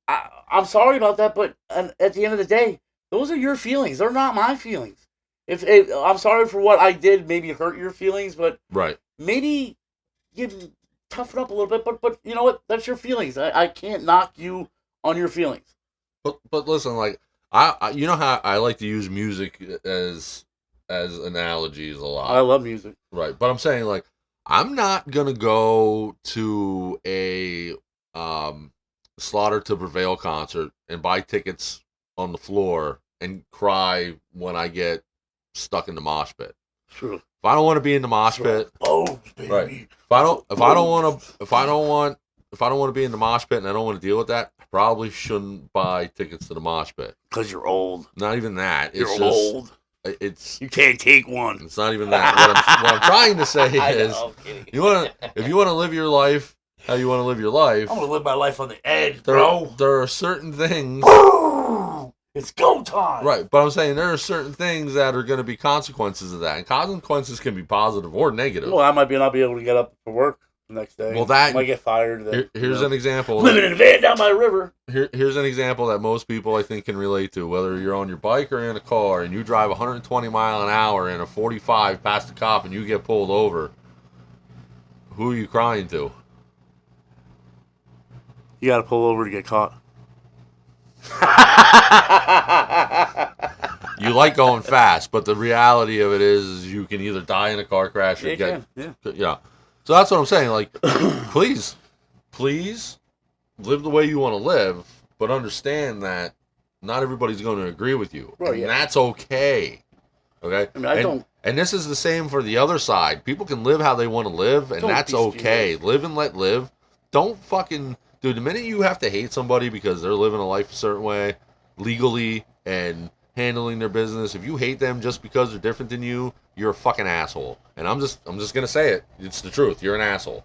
I'm sorry about that, but at the end of the day, those are your feelings. They're not my feelings. If I'm sorry for what I did, maybe hurt your feelings, but maybe you toughen up a little bit. But you know what? That's your feelings. I can't knock you on your feelings. But listen, like I you know how I like to use music as analogies a lot. I love music. Right, but I'm saying, like, I'm not gonna go to a Slaughter to Prevail concert and buy tickets on the floor and cry when I get stuck in the mosh pit. True. If I don't want to be in the mosh pit, baby. Right. If I don't want to be in the mosh pit and I don't want to deal with that, I probably shouldn't buy tickets to the mosh pit. Because you're old. Not even that. You're old. it's You can't take one. it's not even that. What I'm trying to say I is, know, I'm kidding. if you want to live your life how you want to live your life, I'm gonna live my life on the edge, bro. there are certain things. It's go time. Right, but I'm saying there are certain things that are going to be consequences of that, and consequences can be positive or negative. Well, I might not be able to get up for work the next day. Well, that I might get fired. Here's an example. Living in a van down by a river. Here's an example that most people I think can relate to. Whether you're on your bike or in a car, and you drive 120 mile an hour in a 45 past a cop, and you get pulled over, who are you crying to? You got to pull over to get caught. You like going fast, but the reality of it is you can either die in a car crash or yeah. So that's what I'm saying. Like, please live the way you want to live, but understand that not everybody's going to agree with you, and that's okay. Okay, I mean, don't. And this is the same for the other side. People can live how they want to live, and that's okay. Live and let live. Don't fucking. Dude, the minute you have to hate somebody because they're living a life a certain way, legally and handling their business, if you hate them just because they're different than you, you're a fucking asshole. And I'm just gonna say it. It's the truth. You're an asshole.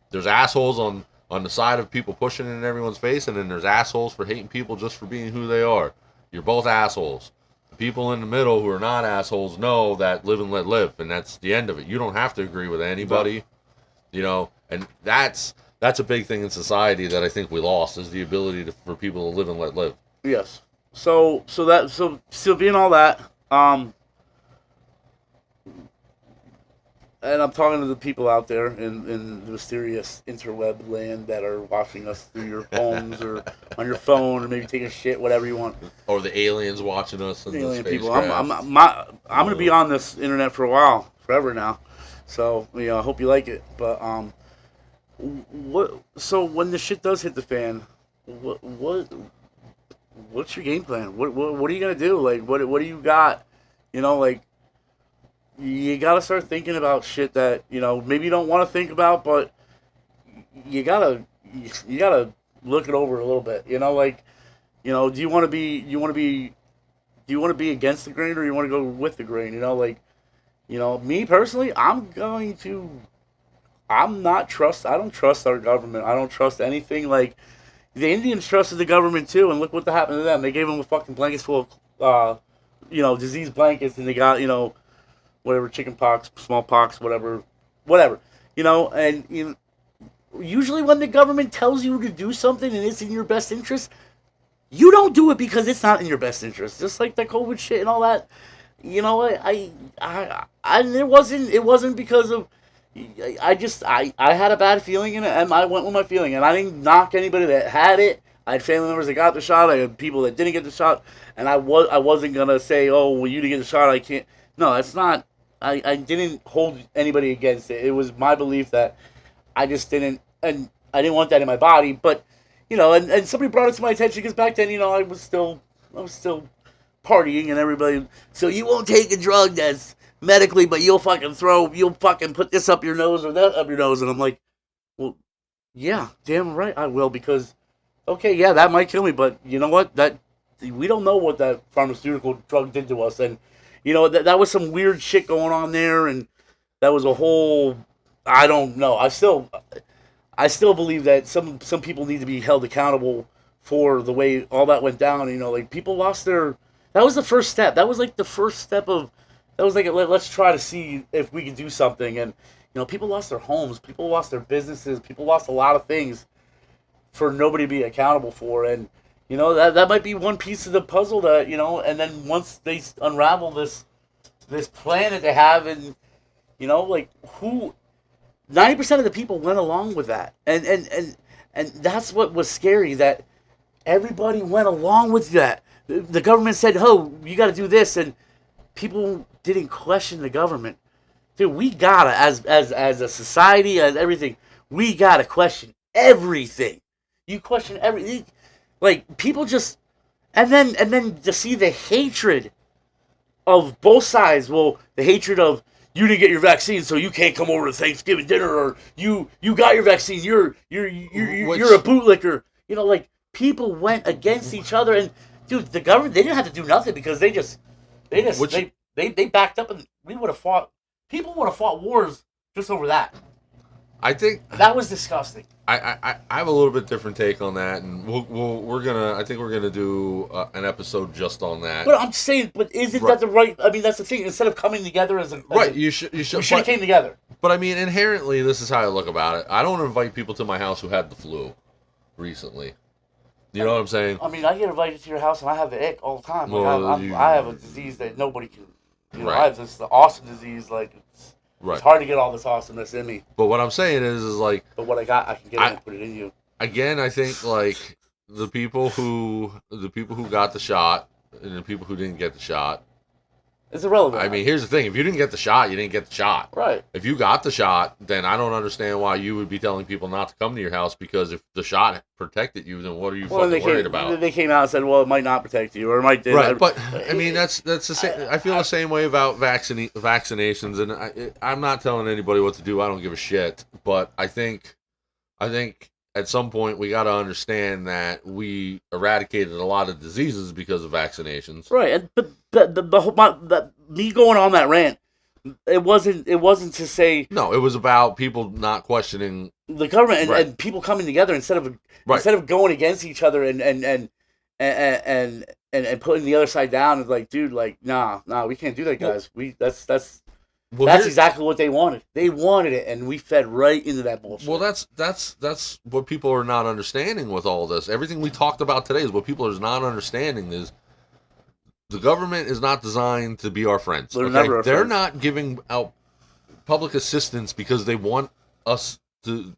There's assholes on the side of people pushing it in everyone's face, and then there's assholes for hating people just for being who they are. You're both assholes. The people in the middle who are not assholes know that live and let live, and that's the end of it. You don't have to agree with anybody, and that's a big thing in society that I think we lost, is the ability for people to live and let live. Yes. So being all that, and I'm talking to the people out there in the mysterious interweb land that are watching us through your phones or on your phone, or maybe taking a shit, whatever you want. Or the aliens watching us. And the alien people. I'm gonna be on this internet for a while, forever now. So I hope you like it. But So when the shit does hit the fan, what's your game plan? What are you gonna do? Like what do you got? You gotta start thinking about shit that maybe you don't want to think about, but you gotta look it over a little bit. Do you want to be against the grain, or you want to go with the grain? Me personally, I don't trust our government. I don't trust anything. Like, the Indians trusted the government too, and look what happened to them. They gave them a fucking blankets full of, disease blankets, and they got, whatever, chicken pox, smallpox, whatever. And usually when the government tells you to do something and it's in your best interest, you don't do it because it's not in your best interest. Just like the COVID shit and all that. It wasn't because of. I had a bad feeling in it, and I went with my feeling, and I didn't knock anybody that had it. I had family members that got the shot. I had people that didn't get the shot, and I wasn't gonna say, oh, well, you didn't get the shot, I can't. No, that's not. I didn't hold anybody against it. It was my belief that I just didn't, and I didn't want that in my body. But and somebody brought it to my attention, because back then, I was still partying, and everybody. So you won't take a drug that's medically, but you'll fucking put this up your nose or that up your nose, and I'm like, well, yeah, damn right I will, because, okay, yeah, that might kill me, but you know what, that we don't know what that pharmaceutical drug did to us, and that was some weird shit going on there, and that was a whole, I don't know, I still believe that some people need to be held accountable for the way all that went down. People lost that was the first step. That was like the first step of. That was like, let's try to see if we can do something. And, people lost their homes. People lost their businesses. People lost a lot of things for nobody to be accountable for. And, that might be one piece of the puzzle that, and then once they unravel this plan that they have, and, 90% of the people went along with that. And that's what was scary, that everybody went along with that. The government said, oh, you got to do this. And people didn't question the government. Dude, we gotta, as a society, as everything, we gotta question everything. You question everything. Like, people just, and then to see the hatred of both sides. Well, the hatred of, you didn't get your vaccine, so you can't come over to Thanksgiving dinner, or you got your vaccine, you're a bootlicker. People went against each other, and dude, the government, they didn't have to do nothing, because they They backed up, and we would have fought. People would have fought wars just over that. I think That was disgusting. I have a little bit different take on that, and I think we're gonna do an episode just on that. But I'm saying, but isn't Right. that the right? I mean, that's the thing. Instead of coming together as a Right, a, you should we should have but, came together. but I mean, inherently, this is how I look about it. I don't invite people to my house who had the flu recently. You know what I'm saying? I mean, I get invited to your house and I have the ick all the time. Like, Well, I have a disease that nobody can. You know, Right. I have this awesome disease. Like Right. it's hard to get all this awesomeness in me. But what I'm saying is like, But what I got, I can get it and put it in you. again, I think like the people who got the shot and the people who didn't get the shot. It's irrelevant. I mean, here's the thing: if you didn't get the shot, you didn't get the shot. right. If you got the shot, then I don't understand why you would be telling people not to come to your house, because if the shot protected you, then what are you Well, fucking worried about? They came out and said, "Well, it might not protect you, or it might." Right, but I mean that's the same. I feel the same way about vaccinations, and I'm not telling anybody what to do. I don't give a shit. But I think at some point we got to understand that we eradicated a lot of diseases because of vaccinations. Right, and but the whole me going on that rant, it wasn't to say No, it was about people not questioning. the government and, Right. and people coming together instead of Right. going against each other and putting the other side down. It's like, dude, like, nah, we can't do that, guys. That's Well, exactly what they wanted. They wanted it, and we fed right into that bullshit. Well, that's what people are not understanding with all this. Everything we talked about today is what people are not understanding is the government is not designed to be our friends. They're okay? never our They're friends. not giving out public assistance because they want us to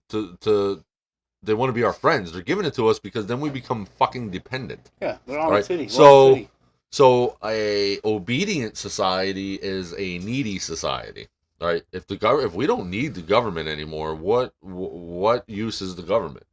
they want to be our friends. They're giving it to us because then we become fucking dependent. Yeah, we're on Right. the city. So a obedient society is a needy society. All right. If we don't need the government anymore, what use is the government?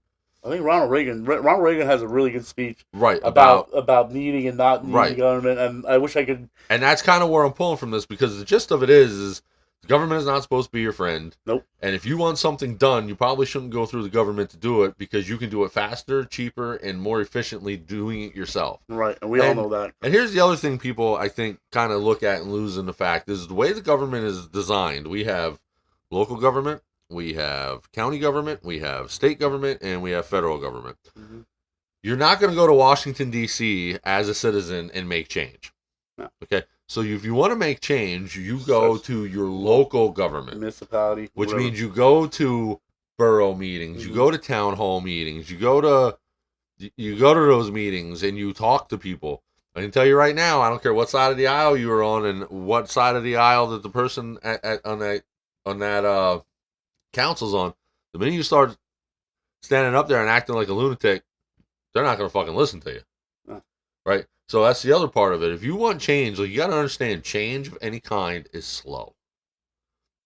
I think Ronald Reagan has a really good speech Right. about needing and not needing Right. the government, and I wish I could. And that's kind of where I'm pulling from this, because the gist of it is the government is not supposed to be your friend. Nope. And if you want something done, you probably shouldn't go through the government to do it, because you can do it faster, cheaper, and more efficiently doing it yourself. Right, and we all know that. And here's the other thing people, I think, kind of look at and lose in the fact is the way the government is designed. We have local government, we have county government, we have state government, and we have federal government. Mm-hmm. You're not going to go to Washington, D.C. as a citizen and make change. No. Okay? So if you want to make change, you go to your local government, Municipality, which whatever. means you go to borough meetings, you go to town hall meetings, you go to those meetings and you talk to people. I can tell you right now, I don't care what side of the aisle you are on and what side of the aisle that the person on that council's on. The minute you start standing up there and acting like a lunatic, they're not going to fucking listen to you. No. Right? So that's the other part of it. If you want change, you got to understand change of any kind is slow.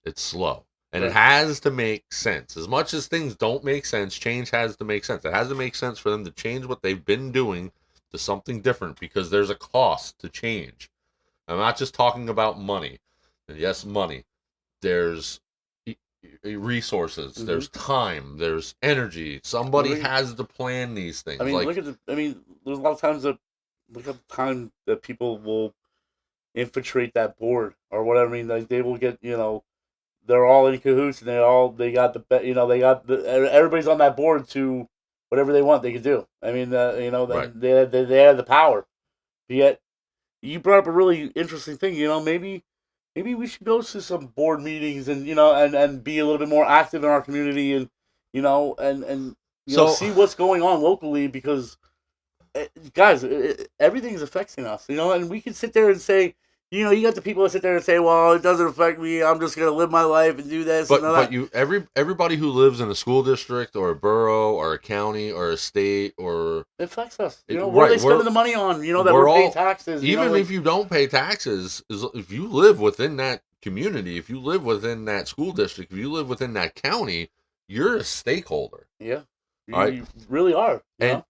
It's slow. And Right. it has to make sense. As much as things don't make sense, change has to make sense. It has to make sense for them to change what they've been doing to something different, because there's a cost to change. I'm not just talking about money. And yes, money. There's resources. Mm-hmm. There's time. There's energy. Somebody Really? has to plan these things. I mean, like, there's a lot of times that people will infiltrate that board or whatever. I mean, like they will get, they're all in cahoots and they got everybody's on that board to whatever they want they can do. I mean, Right. they have the power. Yet, you brought up a really interesting thing. Maybe we should go to some board meetings and and be a little bit more active in our community and So- see what's going on locally, because guys, everything's affecting us, and we can sit there and say, you got the people that sit there and say, well, it doesn't affect me, I'm just gonna live my life and do this But and all that. everybody who lives in a school district or a borough or a county or a state or It affects us. It- What are right, they spending we're- the money on? That we're we're paying all- taxes. even if you don't pay taxes, if you live within that community, if you live within that school district, if you live within that county, you're a stakeholder. yeah, All right. you really are. And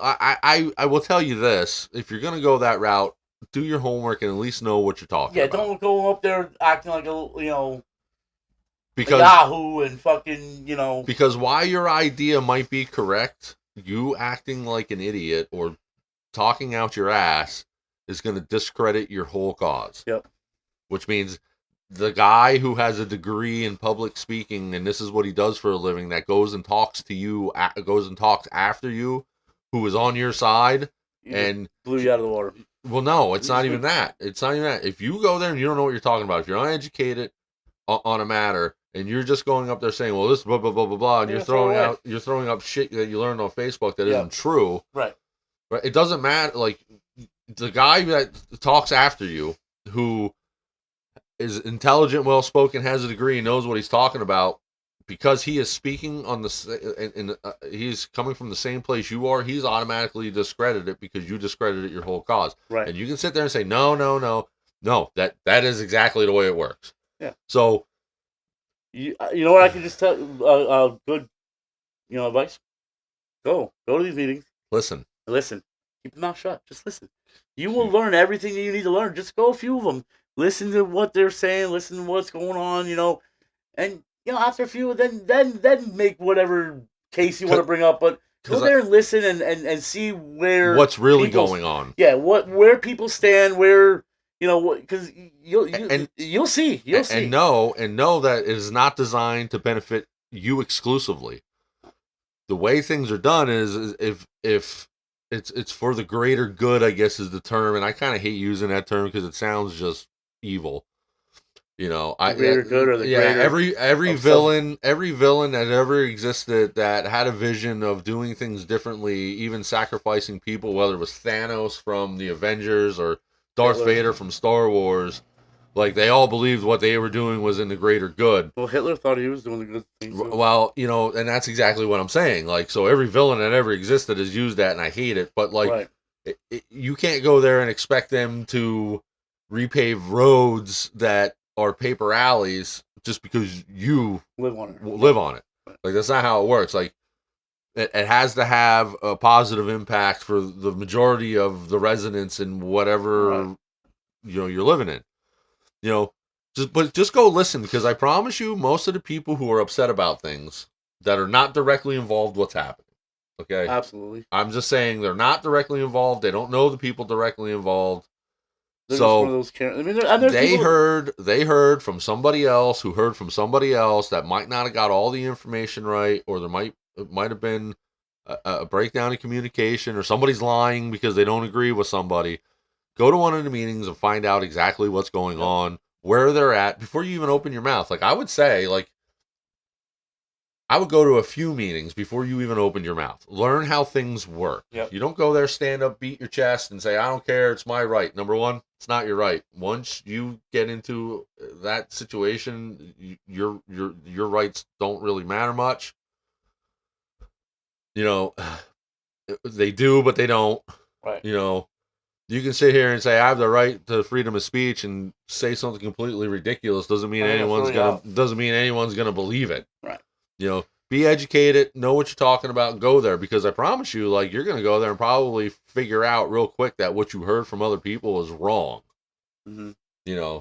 I will tell you this: if you're gonna go that route, do your homework and at least know what you're talking Yeah, about. don't go up there acting like a because Yahoo and fucking because while your idea might be correct, you acting like an idiot or talking out your ass is going to discredit your whole cause. Yep. which means the guy who has a degree in public speaking and this is what he does for a living, that goes and talks to you, goes and talks after you, who is on your side, You and blew you out of the water. well, no, it's not even that. It's not even that. If you go there and you don't know what you're talking about, if you're uneducated on a matter, and you're just going up there saying, "Well, this blah blah blah blah blah," and Yeah, you're throwing up shit that you learned on Facebook that Yeah. not true. Right. Right. It doesn't matter. Like the guy that talks after you, who is intelligent, well spoken, has a degree, knows what he's talking about, because he is speaking on he's coming from the same place you are. He's automatically discredited because you discredited your whole cause. Right. And you can sit there and say, no, that is exactly the way it works. Yeah. So You know what I can just tell good advice? Go to these meetings. listen. Keep your mouth shut. Just listen. You will learn everything that you need to learn. Just go a few of them. Listen to what they're saying. Listen to what's going on. And after a few, then make whatever case you want to bring up. But go there and listen and see what's really going on. Yeah, where people stand. Where because you'll see. And know that it is not designed to benefit you exclusively. The way things are done is if it's for the greater good, I guess is the term, and I kind of hate using that term because it sounds just evil. The greater good or the greater every villain that ever existed that had a vision of doing things differently, even sacrificing people, whether it was Thanos from the Avengers or Darth Vader from Star Wars, like they all believed what they were doing was in the greater good. Well, Hitler thought he was doing the good things. Well, and that's exactly what I'm saying. Like, so every villain that ever existed has used that, and I hate it. But like, you can't go there and expect them to repave roads that are paper alleys just because you live on it. Like, that's not how it works. Like, it has to have a positive impact for the majority of the residents in whatever you're living in. Just go listen, because I promise you, most of the people who are upset about things that are not directly involved what's happening. Okay, absolutely. I'm just saying they're not directly involved. They don't know the people directly involved. They're just one of those they heard from somebody else who heard from somebody else that might not have got all the information right, or there might have been a breakdown in communication, or somebody's lying because they don't agree with somebody. Go to one of the meetings and find out exactly what's going on, where they're at, before you even open your mouth. Like, I would say, I would go to a few meetings before you even open your mouth. Learn how things work. Yep. You don't go there, stand up, beat your chest, and say, I don't care, it's my right. Number one, it's not your right. Once you get into that situation, your rights don't really matter much. They do, but they don't. Right. You can sit here and say I have the right to freedom of speech and say something completely ridiculous. Doesn't mean anyone's gonna believe it. Right. Be educated, know what you're talking about, and go there, because I promise you, like, you're gonna go there and probably figure out real quick that what you heard from other people is wrong. Mm-hmm.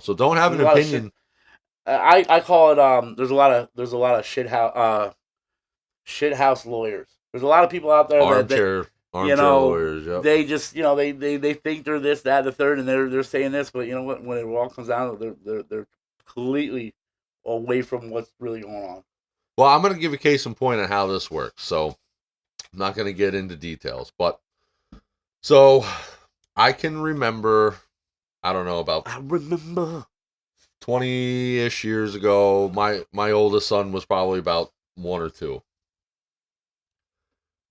So don't have an opinion. I call it there's a lot of shit house lawyers. There's a lot of people out there armchair lawyers. Yep. They just they think they're this, that, the third, and they're saying this, but you know what? When it all comes down, they're completely away from what's really going on. Well, I'm going to give a case in point on how this works. So I'm not going to get into details, but so I can remember, I remember 20-ish years ago, my oldest son was probably about 1 or 2.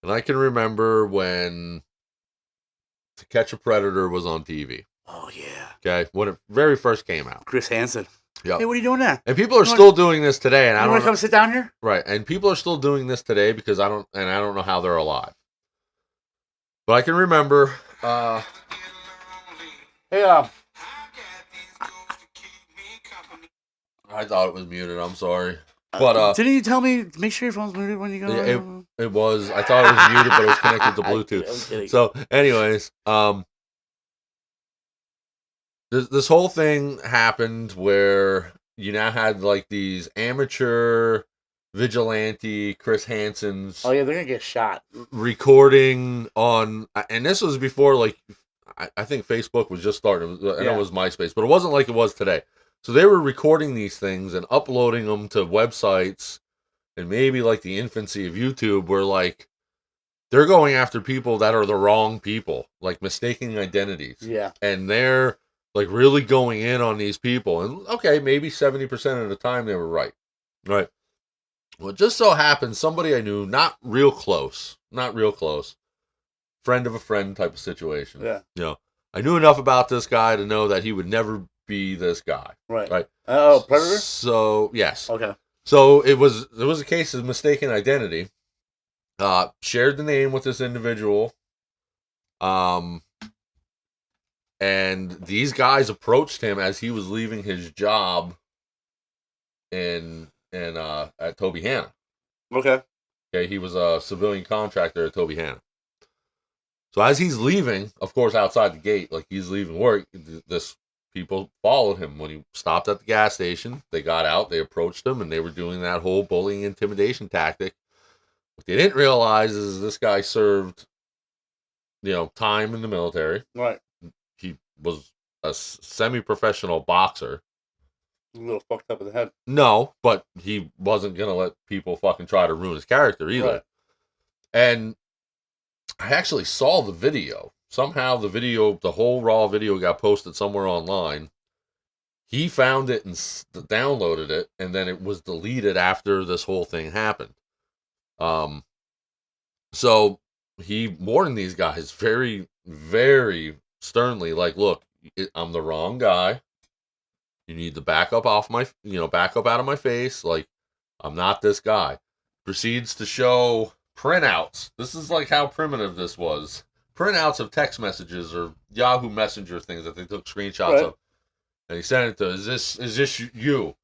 And I can remember when To Catch a Predator was on TV. Oh, yeah. Okay, when it very first came out. Chris Hansen. Yep. Hey, what are you doing there? And people are still doing this today. And I don't want to come sit down here? Right, and people are still doing this today because I don't know how they're alive. But I can remember. Hey, I thought it was muted. I'm sorry. But didn't you tell me make sure your phone's muted when you go? Yeah, it was. I thought it was muted, but it was connected to Bluetooth. So, anyways, this whole thing happened where you now had like these amateur vigilante Chris Hansen's. Oh yeah, they're gonna get shot. Recording on, and this was before I think Facebook was just starting. I know it was MySpace, but it wasn't like it was today. So they were recording these things and uploading them to websites, and maybe like the infancy of YouTube, where like they're going after people that are the wrong people, like mistaking identities. Yeah. And they're like really going in on these people. And okay, maybe 70% of the time they were right. Right. Well, it just so happened somebody I knew, not real close, friend of a friend type of situation. Yeah. You know, I knew enough about this guy to know that he would never be this guy. Right. Right. Oh, Predator? So, yes. Okay. So there was a case of mistaken identity. Shared the name with this individual. And these guys approached him as he was leaving his job at Toby Hanna. Okay. Okay, he was a civilian contractor at Toby Hanna. So as he's leaving, of course, outside the gate, like he's leaving work, this people followed him. When he stopped at the gas station, they got out, they approached him, and they were doing that whole bullying intimidation tactic. What they didn't realize is this guy served, time in the military. Right. He was a semi-professional boxer. A little fucked up in the head. No, but he wasn't going to let people fucking try to ruin his character either. Right. And I actually saw the video. Somehow the whole raw video got posted somewhere online. He found it and downloaded it, and then it was deleted after this whole thing happened. So he warned these guys very, very sternly, like, look, I'm the wrong guy. You need to back up out of my face. Like, I'm not this guy. Proceeds to show printouts. This is like how primitive this was. Printouts of text messages or Yahoo Messenger things that they took screenshots of. And he sent it to, is this you?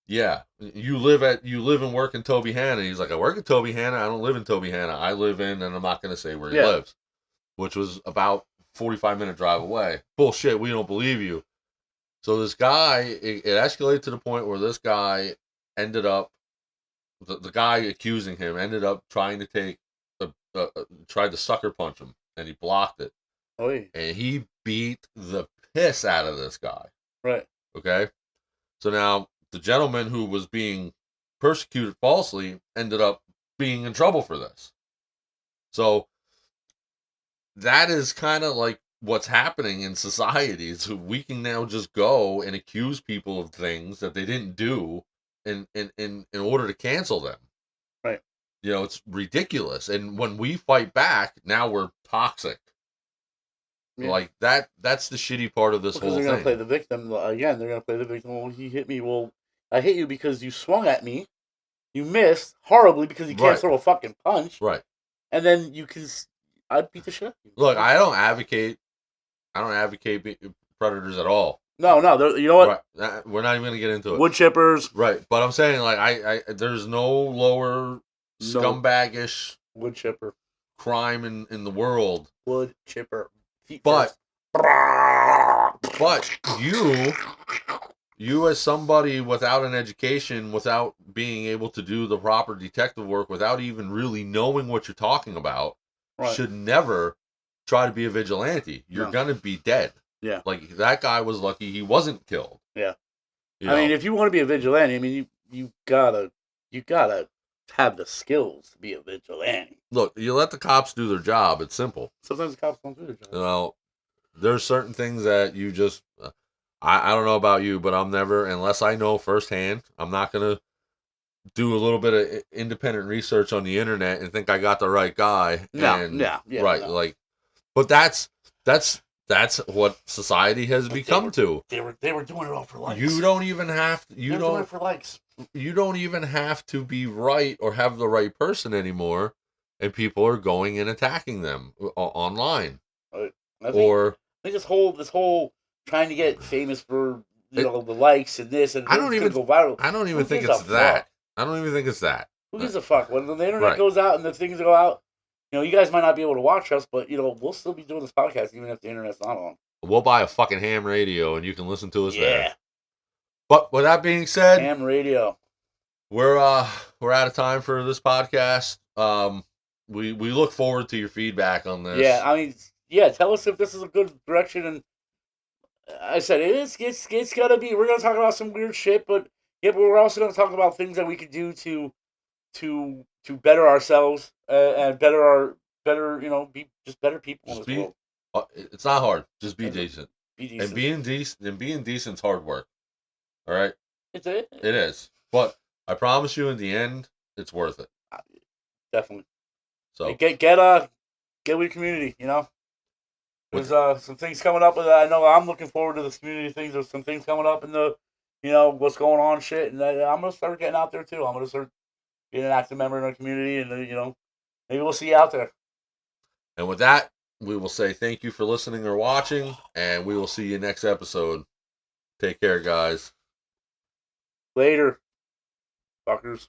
Yeah. You live and work in Toby Hanna. He's like, I work at Toby Hanna. I don't live in Toby Hanna. I live in, and I'm not going to say where he lives, which was about 45-minute drive away. Bullshit. We don't believe you. So this guy, it escalated to the point where this guy ended up, the guy accusing him ended up trying to tried to sucker punch him, and he blocked it. Oy. And he beat the piss out of this guy. Right. Okay? So now, the gentleman who was being persecuted falsely ended up being in trouble for this. So, that is kind of like what's happening in society. So we can now just go and accuse people of things that they didn't do in order to cancel them. Right. It's ridiculous. And when we fight back, now we're toxic. Yeah. Like that's the shitty part of this whole thing. Because they're going to play the victim. Again, they're going to play the victim. Well, he hit me. Well, I hit you because you swung at me. You missed horribly because you can't throw a fucking punch. Right. And then I beat the shit out of you. Look, I don't advocate predators at all. No, you know what? Right. We're not even going to get into it. Wood chippers. Right. But I'm saying, like, I there's no lower scumbaggish wood chipper crime in the world. Wood chipper. But you as somebody without an education, without being able to do the proper detective work, without even really knowing what you're talking about, should never try to be a vigilante. You're gonna be dead. Yeah. Like, that guy was lucky he wasn't killed. Yeah. I mean, if you want to be a vigilante, I mean, you gotta have the skills to be a vigilante. Look, you let the cops do their job. It's simple. Sometimes the cops don't do their job. There's certain things that you just, I don't know about you, but I'm never, unless I know firsthand, I'm not going to do a little bit of independent research on the internet and think I got the right guy. Right. No. Like, but that's what society has become to. They were doing it all for likes. You don't even have to, doing it for likes. You don't even have to be right or have the right person anymore, and people are going and attacking them online. I think this whole trying to get famous for the likes and this and I don't even go viral. I don't even think it's that. I don't even think it's that. Who gives a fuck? When the internet goes out and the things go out, you guys might not be able to watch us, but we'll still be doing this podcast even if the internet's not on. We'll buy a fucking ham radio and you can listen to us there. But with that being said, ham radio. We're out of time for this podcast. We look forward to your feedback on this. Yeah, I mean, tell us if this is a good direction, and I said it's gonna be. We're gonna talk about some weird shit, but yeah, but we're also gonna talk about things that we could do to better ourselves and better be just better people in Just this be. world. It's not hard. Just be That's it. decent. Be And decent. being decent's hard work. All right, It's it. it is. But I promise you, in the end, it's worth it. Definitely. Hey, So get with your community. with There's some things coming up. I know I'm looking forward to this community things. There's some things coming up in the what's going on shit, and I'm gonna start getting out there too. I'm gonna start being an active member in the community, and maybe we'll see you out there. and with that, we will say thank you for listening or watching, and we will see you next episode. Take care, guys. Later, fuckers.